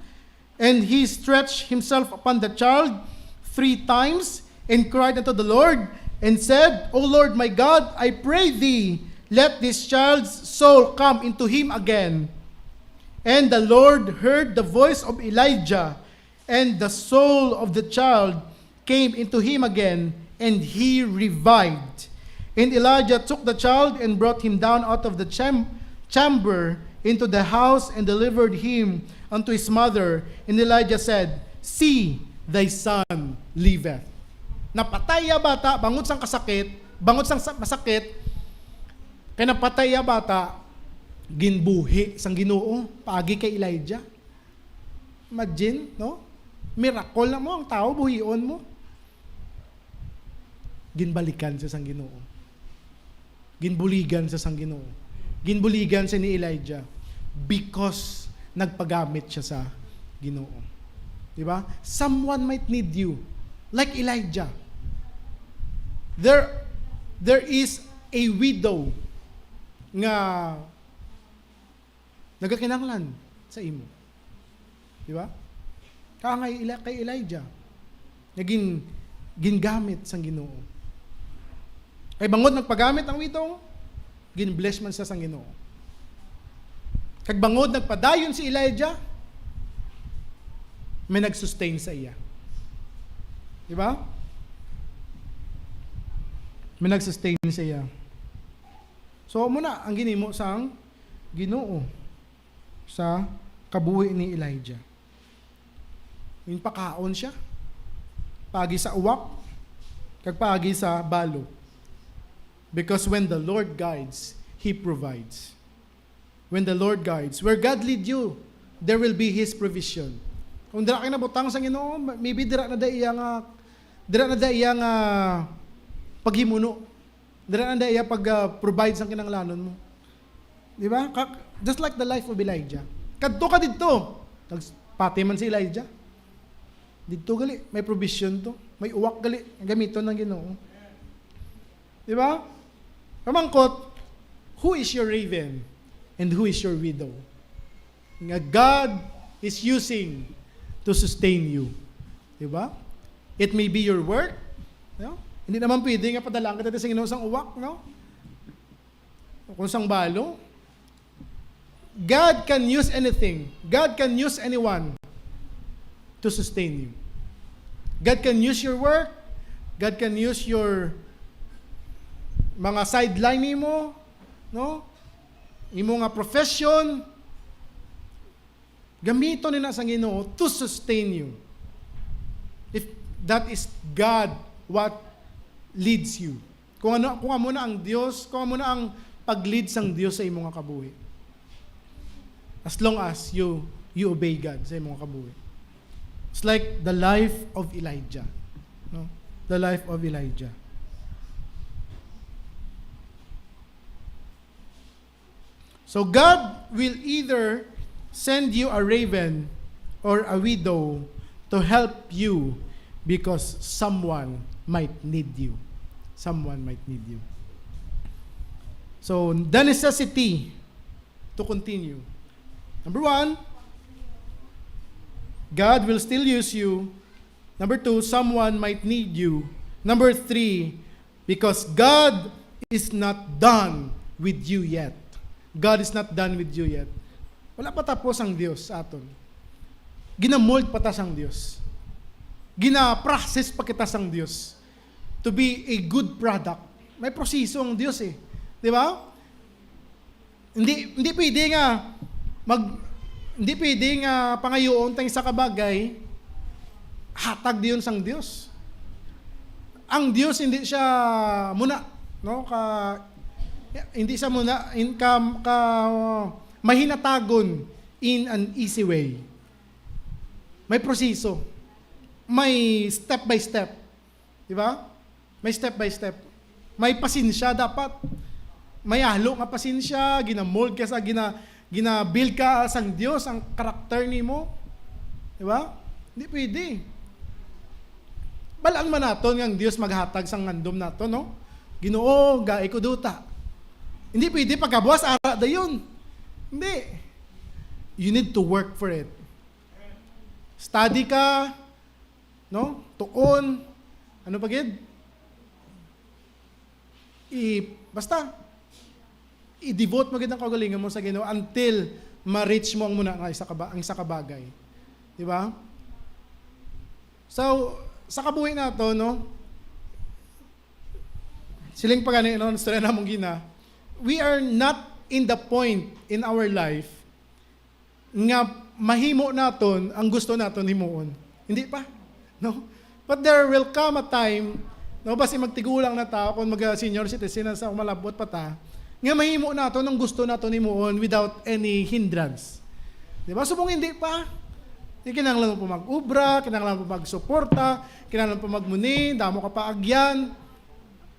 [SPEAKER 3] And he stretched himself upon the child 3 times, and cried unto the Lord, and said, O Lord my God, I pray thee, let this child's soul come into him again. And the Lord heard the voice of Elijah, and the soul of the child came into him again, and he revived. And Elijah took the child and brought him down out of the chamber into the house, and delivered him unto his mother, and Elijah said, See, thy son liveth. Napatay ya bata, bangot sang kasakit, bangot sang masakit, kaya napatay ya bata, ginbuhi sang Ginoo, paagi kay Elijah. Imagine, no? Miracle na mo, ang tao, buhion mo. Ginbalikan sa sang Ginoo. Ginbuligan sa sang Ginoo. Ginbuligan sa ni Elijah because nagpagamit siya sa Ginoo. Di ba? Someone might need you like Elijah. There is a widow nga nagakinahanglan sa imo. Di ba? Kay Elijah naging gingamit sang Ginoo. Kay bangod nagpagamit ang widow, gin-bless man sa sang Ginoo. Kag bangod nagpadayon si Elijah, may nag-sustain sa iya. Di ba? May nag-sustain sa iya. So muna ang ginimo sang Ginoo sa kabuhi ni Elijah. Yung pakaon siya. Pagi sa uwak, kag pagi sa balo. Because when the Lord guides, He provides. When the Lord guides, where God lead you, there will be His provision. Kung dira ka na butang sa Ginoo, maybe dira na da iya nga paghimuno. Dira na da iya pag-provide sang kinahanglanon mo. Di ba? Just like the life of Elijah. Kadto ka didto. Nagpati man si Elijah. Didto gali, may provision to. May uwak gali, gamiton ng Ginoo. Di ba? Pamangkot, who is your raven and who is your widow? Nga God is using to sustain you. Di ba? It may be your work. No? Hindi naman pwede nga padalang kita sa Ginoo sang uwak, no? Kung sang balo. God can use anything. God can use anyone to sustain you. God can use your work. God can use your mga sideline nimo, no? Imo nga profession. Gamiton nina sang Ginoo to sustain you. If that is God what leads you. Kung amo na ang Dios, kung amo na ang pag-lead sang Dios sa imo nga kabuhi. As long as you obey God sa imo nga kabuhi. It's like the life of Elijah. No? The life of Elijah. So God will either send you a raven or a widow to help you because someone might need you. Someone might need you. So the necessity to continue. Number 1, God will still use you. Number 2, someone might need you. Number 3, because God is not done with you yet. God is not done with you yet. Wala pa tapos ang Diyos sa aton. Ginamold pa ta sang Diyos. Gina-process pa kita sang Diyos to be a good product. May proseso ang Diyos eh. Di ba? Hindi pwede nga hindi pwede nga pangayoon tayong sa kabagay, hatag diyon sang Diyos. Ang Diyos hindi siya muna, no? Hindi siya muna mahinatagon in an easy way. May proseso. May step by step. Di ba? May step by step. May pasensya dapat. May halo nga pasensya, ginamold ka sa gina-build ka sang Dios ang karakter nimo. Di ba? Hindi pwede. Balaan man naton nga ang Dios maghatag sang ngandom nato, no? Ginoo, gaay ko duta. Hindi pwede pagkabuas ara dayon. Hindi. You need to work for it. Study ka, no? Tuon. Ano pa gid? Basta i-devote mo gid ang kagalingan mo sa Ginoo until ma-reach mo ang muna nga ang isa ka bagay. Di ba? So, sa kabuhi nato, no? Siling pagani no, istorya namong gina. We are not in the point in our life nga mahimo naton ang gusto naton himuon. Hindi pa. No? But there will come a time, no, basi magtigulang na ta kung mag-senior citizen na sa malabot pa ta, nga mahimo naton ang gusto naton himuon without any hindrance. Di ba? Subong hindi pa. Kinahanglan mo pa mag-ubra, kinahanglan mo pa mag-suporta, kinahanglan pa magmuni, damo ka pa agyan.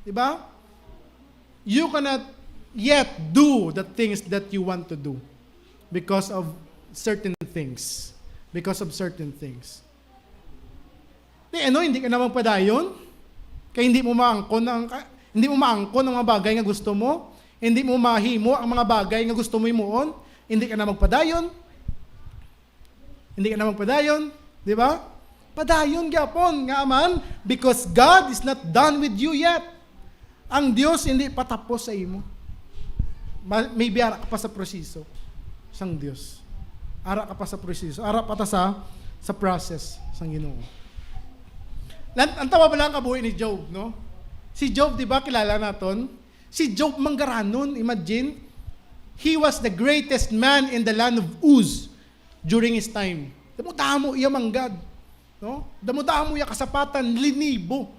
[SPEAKER 3] Di ba? You cannot yet do the things that you want to do because of certain things. Because of certain things. Hindi ka na magpadayon. Kaya hindi mo maangkon ang mga bagay nga gusto mo. Hindi mo mahimo ang mga bagay nga gusto mo himuon. Hindi ka na magpadayon. Hindi ka na magpadayon, di ba? Padayon gyapon nga aman because God is not done with you yet. Ang Dios hindi patapos sa imo. Maybe ara ka pa sa proseso sang Dios. Ara ka pa sa proseso. Ara pa ta sa process sang Ginoo. Ang tawa pala ang kabuhi ni Job, no? Si Job, di ba, kilala naton? Si Job manggaranon, imagine. He was the greatest man in the land of Uz during his time. Damo-damo iya manggad. No? Damo-damo iya kasapatan, linibo.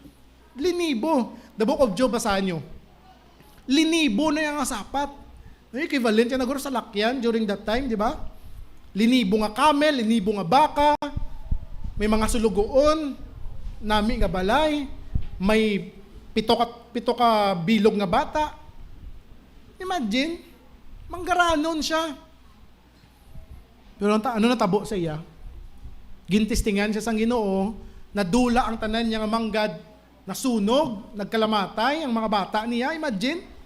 [SPEAKER 3] The book of Job, basahan nyo. Linibo na yung sapat. Equivalent yan naguro sa lakyan during that time, di ba? Linibo nga camel, linibo nga baka, may mga sulugoon, nami nga balay, may pito ka bilog nga bata. Imagine, manggaranon siya. Pero ano natabo sa iya? Gintistingan siya sang Ginoo, nadula ang tanan niya nga manggad, nasunog, nagkalamatay ang mga bata niya. Imagine.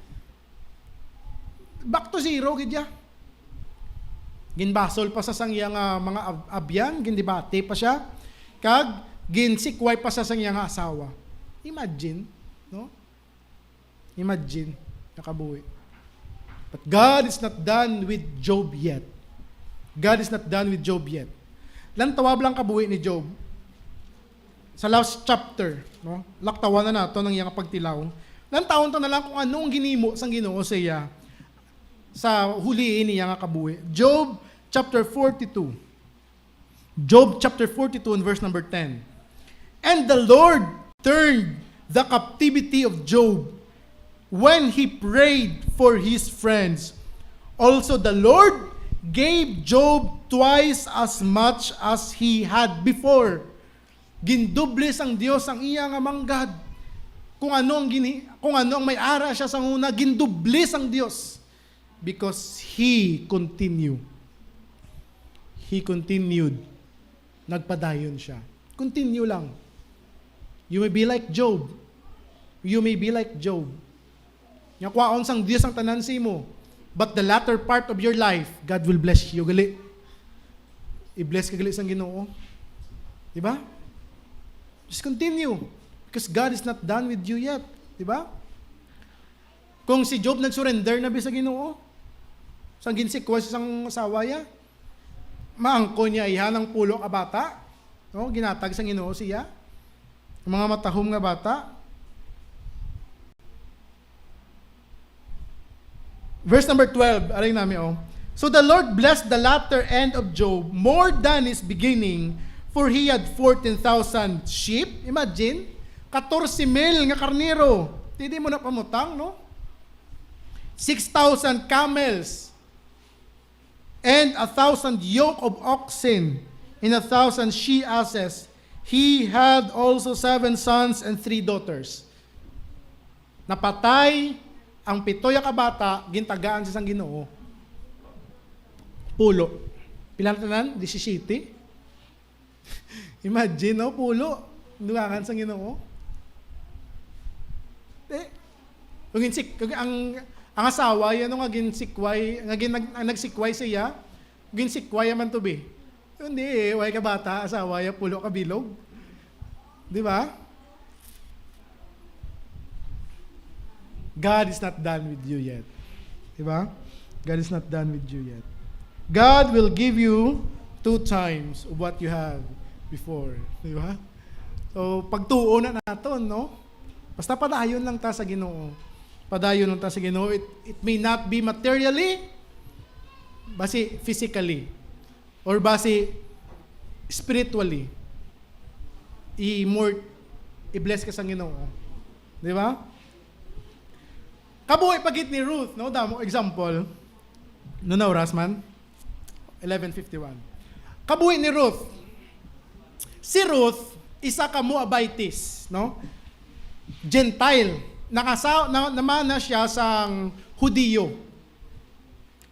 [SPEAKER 3] Back to zero gidya. Ginbasol pa sa sang iya nga mga abyan, gindibate pa siya. Kag ginsikway pa sa sang iya nga asawa. Imagine, no? Imagine, nakabuhi. But God is not done with Job yet. God is not done with Job yet. Lantawab lang kabuhi ni Job. Sa last chapter, no? Laktawan na nato ng iyang pagtilaw. Lantaon to na lang kung anong ginimo sang Ginoo sa iya sa huliin niya nga kabuhi. Job chapter 42. Job chapter 42 and verse number 10. And the Lord turned the captivity of Job when he prayed for his friends. Also the Lord gave Job twice as much as he had before. Gindubles ang Dios ang iya nga manggad. Kung ano ang may ara siya sa una, gindubles ang Dios. Because he continued. Nagpadayon siya. Continue lang. You may be like Job. Nga kwaon sang Dios ang tanansi mo. But the latter part of your life, God will bless you. Gali. I-bless ka gali sang Ginoo. Diba? Just continue. Because God is not done with you yet. Diba? Kung si Job nag-surrender na sa Ginoo, sang ginsikwas sang asawa niya, maangko niya iha ng pulo ka bata, no? Ginatag sang Ginoo siya, mga matahom nga bata. Verse number 12, aray namin So the Lord blessed the latter end of Job more than his beginning, for he had 14,000 sheep. Imagine, 14,000 nga karnero. Hindi mo na pamutang, no? 6,000 camels, and 1,000 yoke of oxen, and 1,000 she-asses. He had also 7 sons and 3 daughters. Napatay ang 7 ka bata, gintagaan sa sang Ginoo. Pulo. Pilang tanan? 17. Imagine, no? Pulo. Dugangan sa Ginoo. Ang asawa, yan nga ginsikway, nagsikway siya, ginsikway man to be. Hindi, way ka bata, asawa, ya pulo ka bilog. Di ba? God is not done with you yet. Di ba? God is not done with you yet. God will give you 2 times of what you have before. Di ba? So, pagtuo na naton, no? Basta padayon lang ta sa Ginoo. Padayon lang ta sa Ginoo. It may not be materially, basi physically. or base spiritually i-bless ka sa Ginoo. Di ba? Kabuhi pagit ni Ruth, no? Damo example. No na oras man. 11:51. Kabuhi ni Ruth. Si Ruth isa ka Moabites, no? Gentile. Namana siya sang Hudiyo.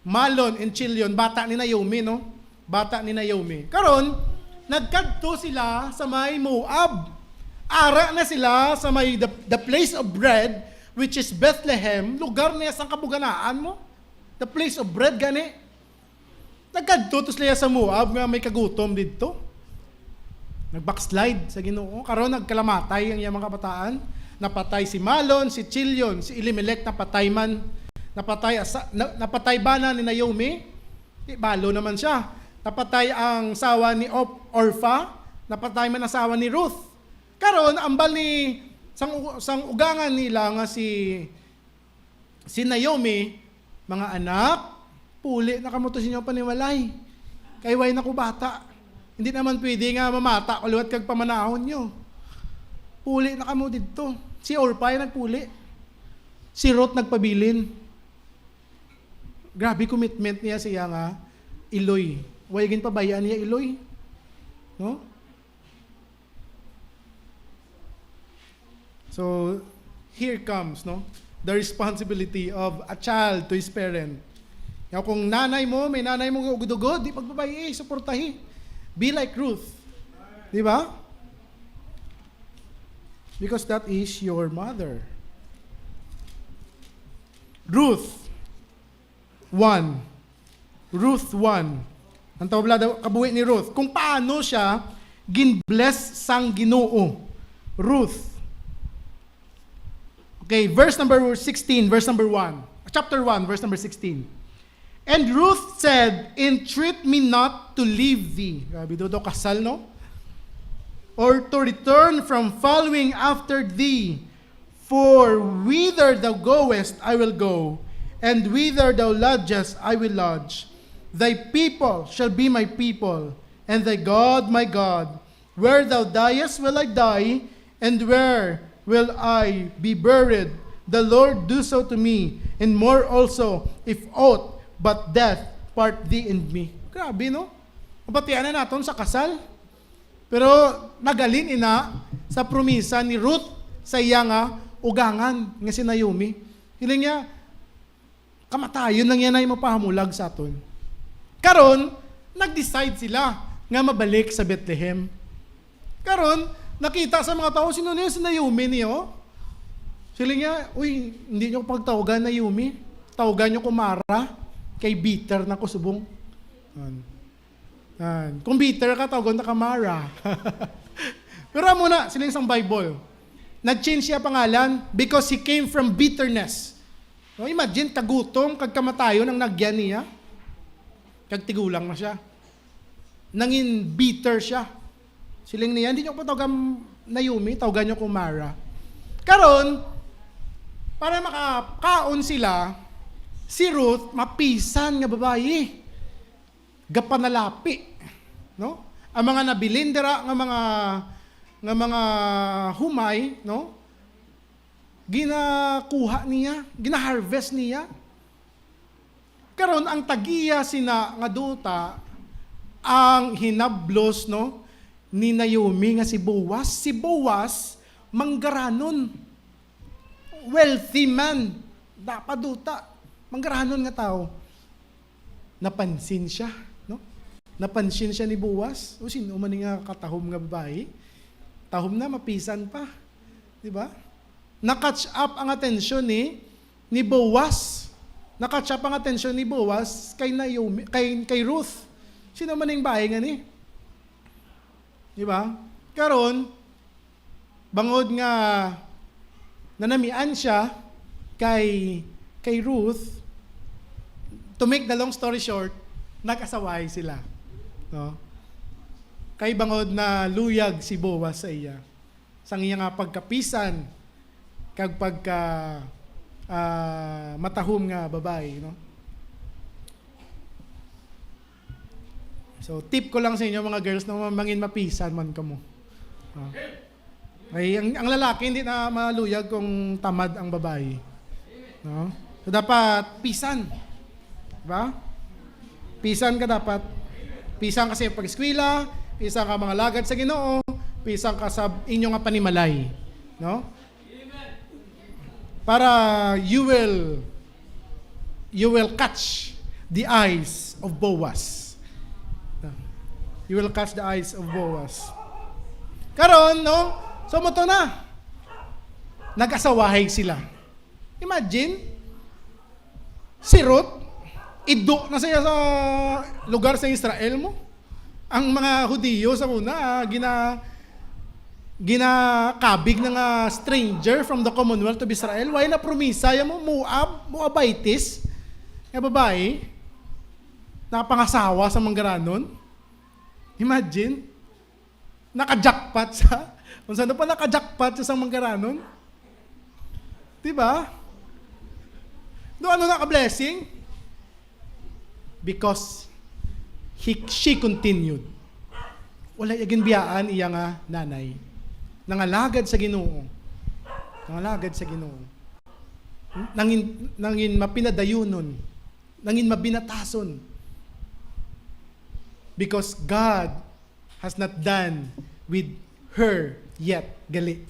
[SPEAKER 3] Malon and Chilion, bata ni Naomi, no? Bata ni Naomi. Karon, nagkadto sila sa may Moab. Ara na sila sa may the place of bread, which is Bethlehem, lugar niya sa kabuganaan mo. The place of bread, gani. Nagkadto to sila sa Moab, nga may kagutom dito. Nag-backslide sa Ginoo. Karon nagkalamatay ang iyang mga kabataan. Napatay si Malon, si Chilion, si Elimelech napatay man. Napatay ba na ni Naomi? Balo naman siya. Napatay ang sawa ni Orpha. Napatay man ang sawa ni Ruth. Karon ambal ni sang ugangan nila nga si Naomi, mga anak, puli na kamo to sinyo paniwalay. Kay way na ko bata. Hindi naman pwede nga mamata kaluwat kag pamanahon nyo. Puli na kamo didto. Si Orpha ay nagpuli. Si Ruth nagpabilin. Grabe commitment niya siya nga iloy. Wayagin pabayaan niya iloy. No? So, here comes, no? The responsibility of a child to his parent. Kung nanay mo, may nanay mo ugod-ugod, di pagbabayi, suportahi. Be like Ruth. Di ba? Because that is your mother. Ruth 1. Ruth 1. Ang tawag kabuhi ni Ruth. Kung paano siya ginbless sang Ginoo. Ruth. Okay, verse number 16, verse number 1. Chapter 1, verse number 16. And Ruth said, entreat me not to leave thee. Grabe do kasal, no? Or to return from following after thee. For whither thou goest, I will go, and whither thou lodgest, I will lodge. Thy people shall be my people, and thy God my God. Where thou diest will I die, and where will I be buried. The Lord do so to me, and more also, if aught but death part thee and me. Grabe, no? Mapatiyan na natin sa kasal. Pero nagalin ina sa promisa ni Ruth sa iya nga ugangan nga si Naomi. Hiling niya, kamatayon lang yan ay mapahamulag sa aton. Karon, nag-decide sila nga mabalik sa Bethlehem. Karon, nakita sa mga tao, sino niya si Naomi niyo? Sila niya, uy, hindi niyo pagtawagan Naomi. Tawagan niyo Mara. Kay bitter na kusubong. Kung bitter ka, tawagan na Mara. Pero muna, sila isang Bible. Nag-change siya pangalan because he came from bitterness. So, imagine, kagutom, kagkamatayon ang nagyan niya. Kagtigulang na siya. Nangin bitter siya. Siling niya, hindi niyo pa tawagan Naomi, tawagan niyo Mara. Karon, para makakaon sila, si Ruth, mapisan nga babayi. Gapanalapi. No? Ang mga nabilindera nga mga humay, no? Ginakuha niya, gina-harvest niya. Karon ang tagiya sina nga duta ang hinablos, no, ni Naomi nga si Boaz. Si Boaz manggaranon. Wealthy man. Dapaduta. Manggaranon nga tao. Napansin siya, no? Napansin siya ni Boaz. O sino man nga katahom nga babae? Tahom na, mapisan pa. Di ba? Na-catch up ang atensyon ni Boaz. Na-catch up ang atensyon ni Boaz kay Naomi, kay Ruth. Sino man yung bae nga ni? Di ba? Karon, bangod nga nanamian siya kay Ruth. To make the long story short, nag-asaway sila. No? Kay bangod na luyag si Boaz sa iya. Sang iya nga pagkapisan, kag pagka matahom nga babae. No? So, tip ko lang sa inyo mga girls na mangin mapisan man kamo. Ay, ang lalaki hindi na maluyag kung tamad ang babae. No? So, dapat pisan. Diba? Pisan ka dapat. Pisan ka sa pag-eskwela, pisan ka mga lagad sa Ginoo, pisan ka sa inyong nga panimalay. No? Para you will catch the eyes of Boaz. You will catch the eyes of Boaz. Karon, no? So, moto na. Nag-asawahay sila. Imagine, si Ruth, ido na siya sa lugar sa Israel mo. Ang mga Hudiyo sa una, ginakabig ng stranger from the Commonwealth of Israel. Why na promisa mo, Moabites, nga babae, nakapangasawa sa manggaranon. Imagine, naka-jackpot sa, kung saan pa naka-jackpot sa manggaranon. Diba? Doon ano naka-blessing? Because she continued. Wala yagin biyaan iya nga nanay. Nangalagad sa Ginoo. Nangalagad sa Ginoo. Nangin mapinadayunon. Nangin mabinatason. Because God has not done with her yet gali.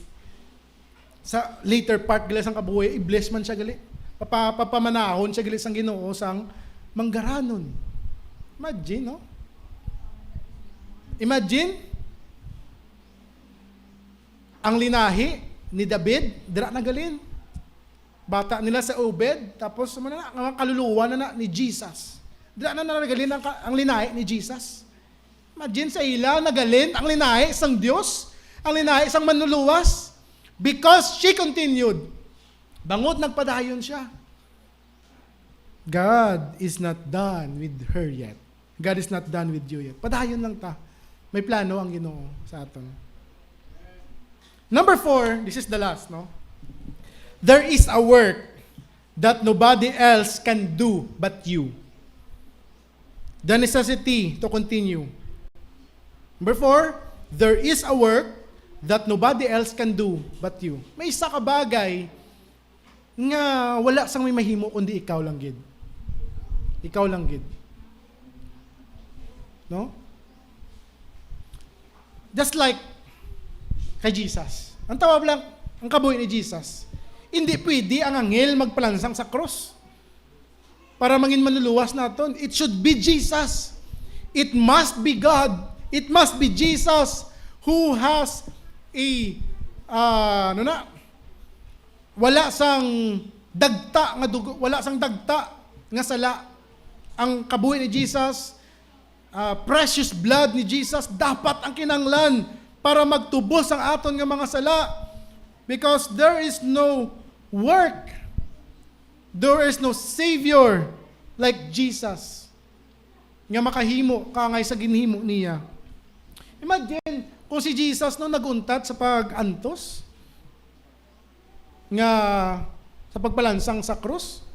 [SPEAKER 3] Sa later part gali sang kabuhi, i-bless man siya gali. Papamanahon siya gali sang Ginoo sang manggaranon. Imagine, no? Imagine, ang linahi ni David, dira na galin. Bata nila sa Obed, tapos ang kaluluwa na ni Jesus. Dira na nagalin ang linahi ni Jesus. Imagine sa ila, nagalin ang linahi isang Diyos, ang linahi isang manluluwas, because she continued. Bangod nagpadayon siya. God is not done with her yet. God is not done with you yet. Padayon lang ta. May plano ang Ginoo sa aton. Number 4, this is the last, no? There is a work that nobody else can do but you. The necessity to continue. Number 4, there is a work that nobody else can do but you. May isa ka bagay nga wala sang may mahimo kundi ikaw lang gid. Ikaw lang gid. No? Just like kay Jesus. Ang tawag lang, ang kabuhi ni Jesus. Hindi pwede ang anghel magpalansang sa cross para mangin manluluwas naton. It should be Jesus. It must be God. It must be Jesus who has wala sang dagta nga dugo, wala sang dagta nga sala. Ang kabuhi ni Jesus, precious blood ni Jesus, dapat ang kinanglan para magtubos ang aton nga mga sala. Because there is no work, there is no Savior like Jesus nga makahimo kangay sa ginhimo niya. Imagine kung si Jesus no naguntat sa pag-antos nga sa pagpalansang sa krus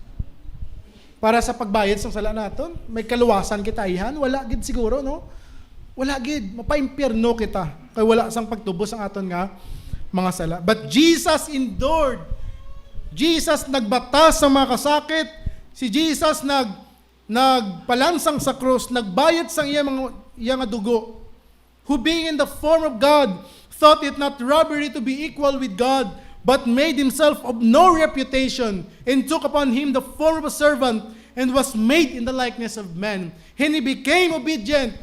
[SPEAKER 3] para sa pagbayad sa sala naton, may kaluwasan kita ihan, wala gid siguro, no? Wala gid, mapaimpyerno kita kay wala sang pagtubos ang aton nga mga sala. But Jesus endured. Jesus nagbatas sa mga kasakit. Si Jesus nagpalansang sa krus, nagbayad sang iya nga dugo. Who being in the form of God, thought it not robbery to be equal with God, but made himself of no reputation, and took upon him the form of a servant, and was made in the likeness of man. And he became obedient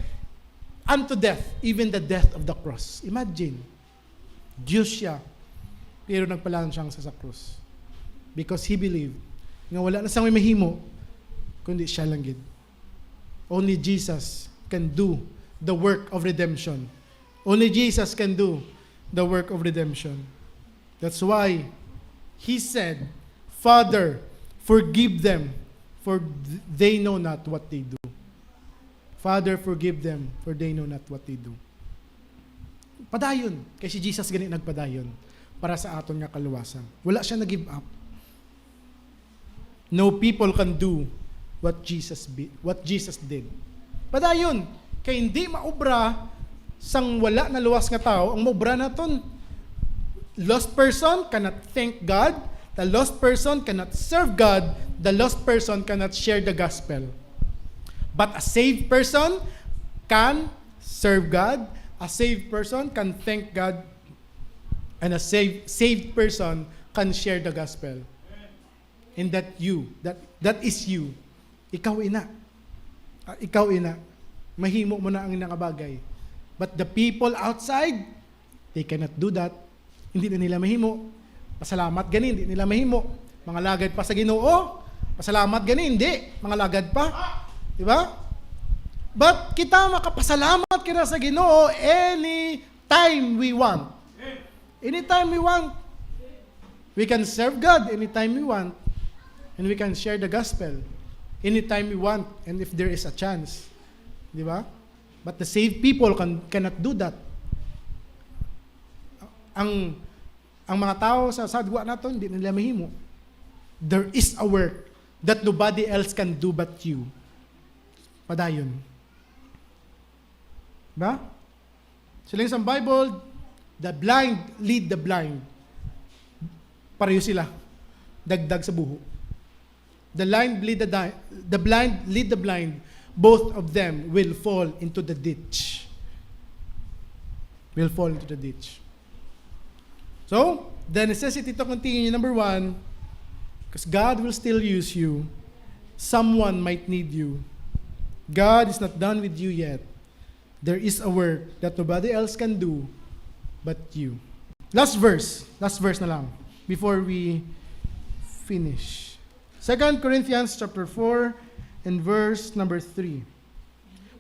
[SPEAKER 3] unto death, even the death of the cross. Imagine, Diyos siya, pero nagpalansang sa krus. Because he believed, nga wala na sang may mahimo, kundi siya lang gid. Only Jesus can do the work of redemption. Only Jesus can do the work of redemption. That's why he said, Father, forgive them, for they know not what they do. Father, forgive them, for they know not what they do. Padayon, kay si Jesus gani nagpadayon para sa aton nga kaluwasan. Wala siya nag-give up. No people can do what Jesus did. Padayon, Kay hindi maobra sang wala na luwas nga tao, ang maobra na ton. Lost person cannot thank God. The lost person cannot serve God. The lost person cannot share the gospel. But a saved person can serve God. A saved person can thank God. And a saved person can share the gospel. And that is you. Ikaw ina. Ikaw ina. Mahimo mo na ang nakabagay. But the people outside, they cannot do that. Hindi na nila mahimo. Pasalamat gani, hindi nila mahimo. Mga lagad pa sa Ginoo. Pasalamat gani, hindi. Mga lagad pa. Di ba? But kita makapasalamat kina sa Ginoo anytime we want. Anytime we want. We can serve God anytime we want. And we can share the gospel anytime we want and if there is a chance. Di ba? But the saved people cannot do that. Ang mga tao sa sadwa naton, hindi nila mahimo. There is a work that nobody else can do but you. Padayon. Ba? Sila sa Bible, the blind lead the blind. Pareho sila. Dagdag sa buho. The blind lead the blind. Both of them will fall into the ditch. Will fall into the ditch. So, the necessity to continue, number one, because God will still use you. Someone might need you. God is not done with you yet. There is a work that nobody else can do but you. Last verse na lang before we finish. 2 Corinthians chapter 4 and verse number 3.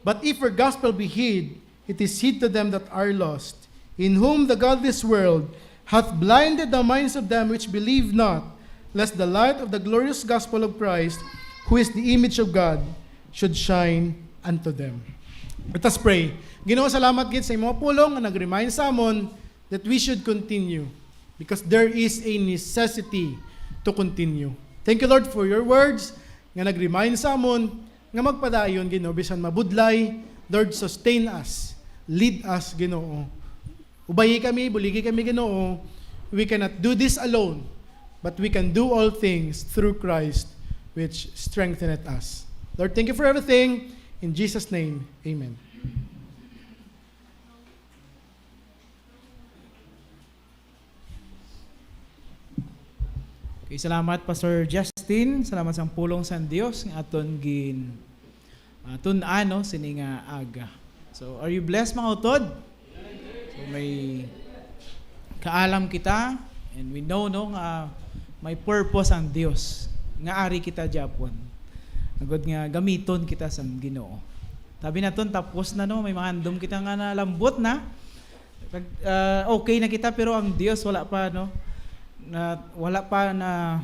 [SPEAKER 3] But if our gospel be hid, it is hid to them that are lost, in whom the God of this world hath blinded the minds of them which believe not, lest the light of the glorious gospel of Christ, who is the image of God, should shine unto them. Let us pray. Ginoo, salamat gid sa imong pulong nga nag-remind sa amon that we should continue because there is a necessity to continue. Thank you, Lord, for your words nga nag-remind sa amon nga magpadayon, Ginoo, bisan mabudlay. Lord, sustain us. Lead us, Ginoo. Ubayi kami, buligi kami, Ginoo. We cannot do this alone, but we can do all things through Christ which strengtheneth us. Lord, thank you for everything. In Jesus' name, amen.
[SPEAKER 2] Okay, salamat Pastor Justin. Salamat sa pulong sa Dios nga aton tun-ano sini nga aga. So, are you blessed mga utod? So, may kaalam kita and we know nga may purpose ang Dios nga ari kita Japon. Agad nga gamiton kita sa Ginoo. Tabi naton tapos na may mga handom kita nga nalambot na. Okay na kita pero ang Dios wala pa na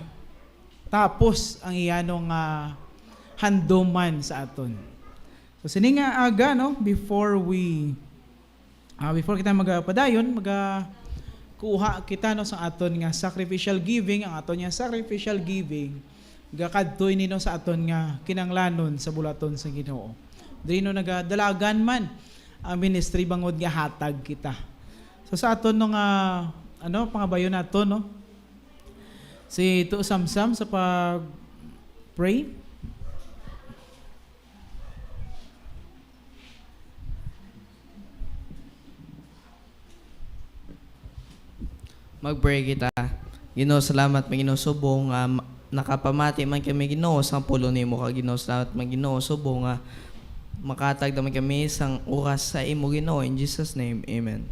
[SPEAKER 2] tapos ang iyanong handoman sa aton. So sini nga aga before kita magpadayon kuha kita sa aton nga sacrificial giving, ang aton nga sacrificial giving gakadtoy nino sa aton nga kinanglanon sa bulaton sa Ginoo. Diri nagadalagan man ang ministry bangod nga hatag kita. So sa aton pangabayon naton si Tu Samsam sa pag-pray.
[SPEAKER 4] Mag-pray kita. Ginoo, salamat mga Ginoo subong nakapamati man kami Ginoo sang pulo nimo ka Ginoo. Salamat mga Ginoo subong makatag naman kami sang oras sa imo Ginoo. In Jesus name, amen.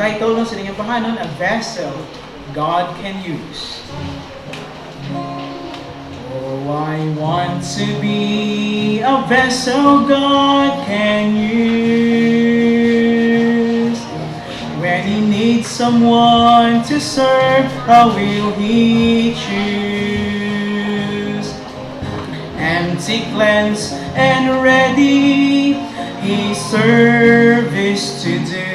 [SPEAKER 2] title ng siningang pahanon, A Vessel God Can Use. Oh, I want to be a vessel God can use. When He needs someone to serve, how will He choose? Empty, cleansed, and ready, His service to do.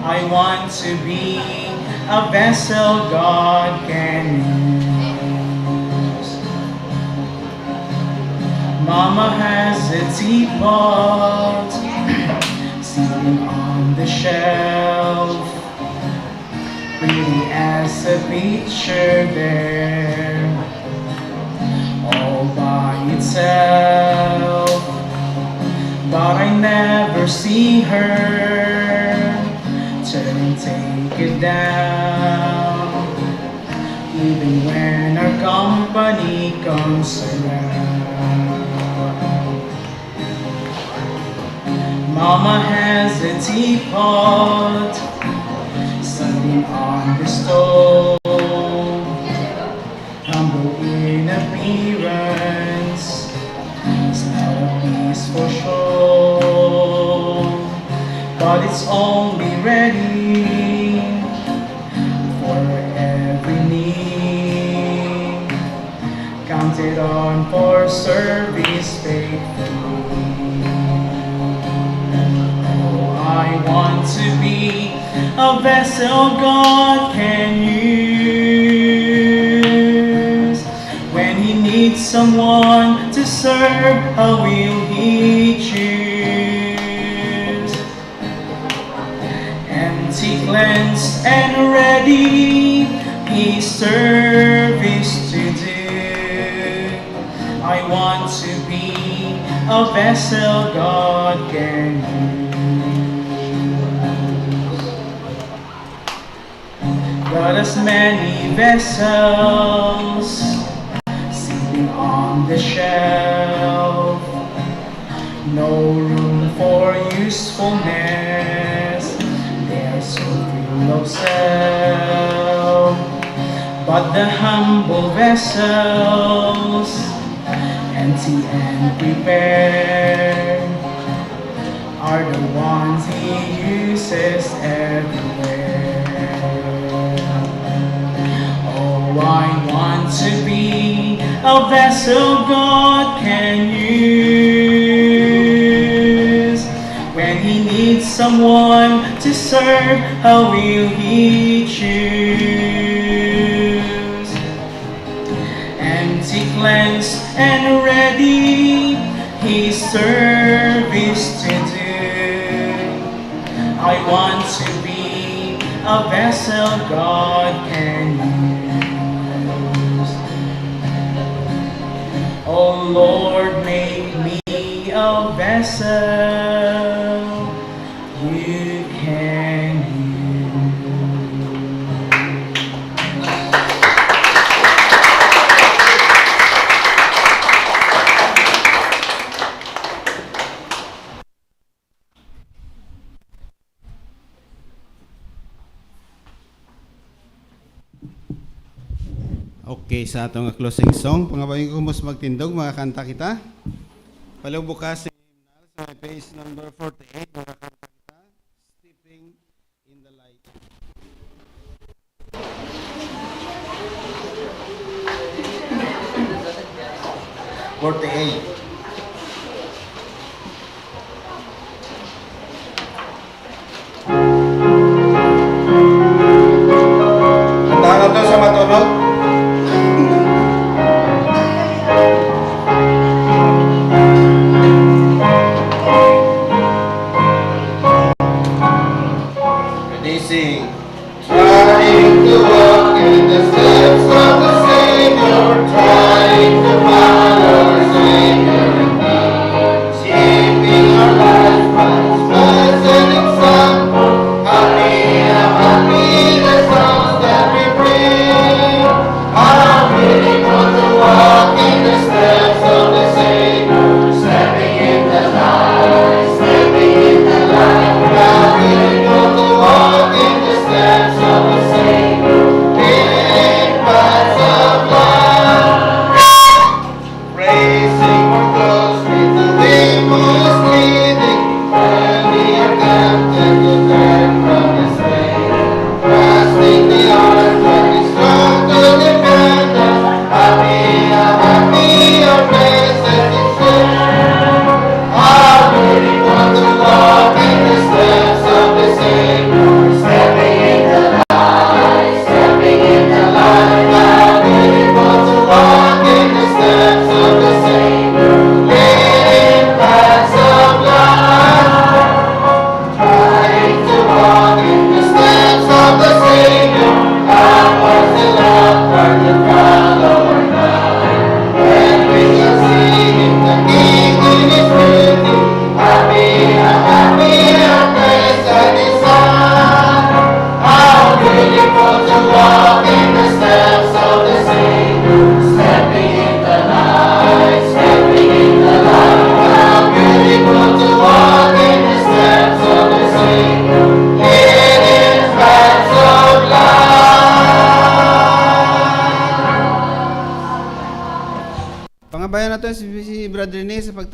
[SPEAKER 2] I want to be a vessel God can use. Mama has a teapot sitting on the shelf, pretty as a picture there, all by itself. But I never see her take it down, even when our company comes around. Mama has a teapot sitting on the stove, humble in appearance, it's not a peaceful show, but it's only ready for every need, counted on for service faithfully. Oh, I want to be a vessel God can use. When He needs someone to serve, how will He choose? Empty, cleansed, and ready, His service to do. I want to be a vessel God can use. God has many vessels sitting on the shelf, no room for usefulness, they're so full of self. But the humble vessels, empty and prepared, are the ones He uses everywhere. Oh, I want to be a vessel God can use. When He needs someone to serve, how will He choose? Empty, cleansed, and ready, His service to do. I want to be a vessel God can use. Oh Lord, make me a vessel You can
[SPEAKER 5] Okay, sa atong closing song, pangabayin ko mas magtindog, mga kanta kita. Palubukas sa hymnal sa page number 48, mga kanta kita, Stepping in the Light.
[SPEAKER 1] 48. Kantahan na to sa matunog. Ready, sing. Trying to walk in the steps of the Savior, trying to follow our Savior indeed, shaping our lives as an example. Happy the songs that we bring. How beautiful to walk in the steps of the Savior, stepping in the light, stepping in the light. How beautiful to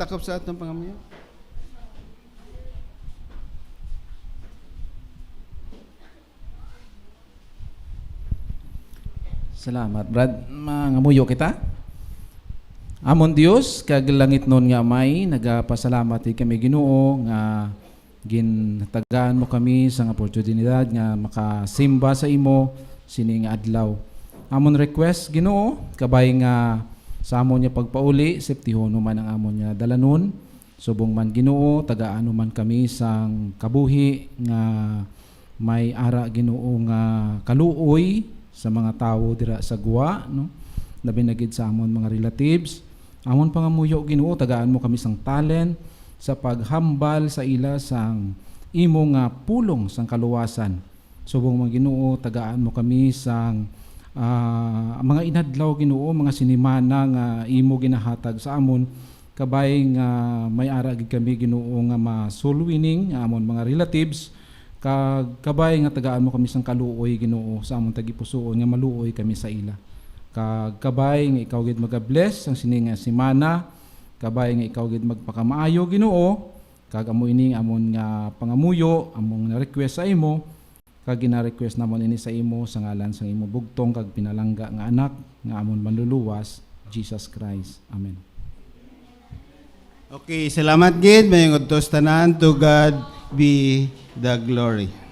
[SPEAKER 5] magtakop sa atong pangamuyo.
[SPEAKER 6] Salamat, Brad. Mangamuyo kita. Amon Dios, kag langit nun nga may, nagapasalamat kami Ginoo nga gintagaan mo kami sa oportunidad nga makasimba sa imo sining adlaw. Amon request Ginoo, kabay nga sa amon niya pagpauli, septihon man ang amon niya dalanon. Subong man Ginoo, tagaan man kami sang kabuhi nga may ara Ginoo nga kaluoy sa mga tao dira sa guwa, no? Labi na gid sa amon mga relatives. Amon pangamuyo Ginoo, tagaan mo kami sang talent sa paghambal sa ila sang imo nga pulong sang kaluwasan. Subong mga Ginoo, tagaan mo kami sang mga inadlaw Ginoo, mga sinimana nga imo ginahatag sa amon, kabay nga may ara gid kami Ginoo nga masulwining amon mga relatives, kag kabay nga tagaan mo kami sang kaluoy Ginoo sa amon tagipusoon nga maluoy kami sa ila. Kag kabay nga ikaw gid magabless ang sini nga semana, kabay nga ikaw gid magpakamaayo Ginoo, kag amo ini amon nga pangamuyo, among na request sa imo, kag gina-request namon ini sa imo sa ngalan sang imo bugtong kag pinalangga nga anak nga amon manluluwas, Jesus Christ. Amen.
[SPEAKER 5] Okay, salamat gid mayong udtos tanan. To God be the glory.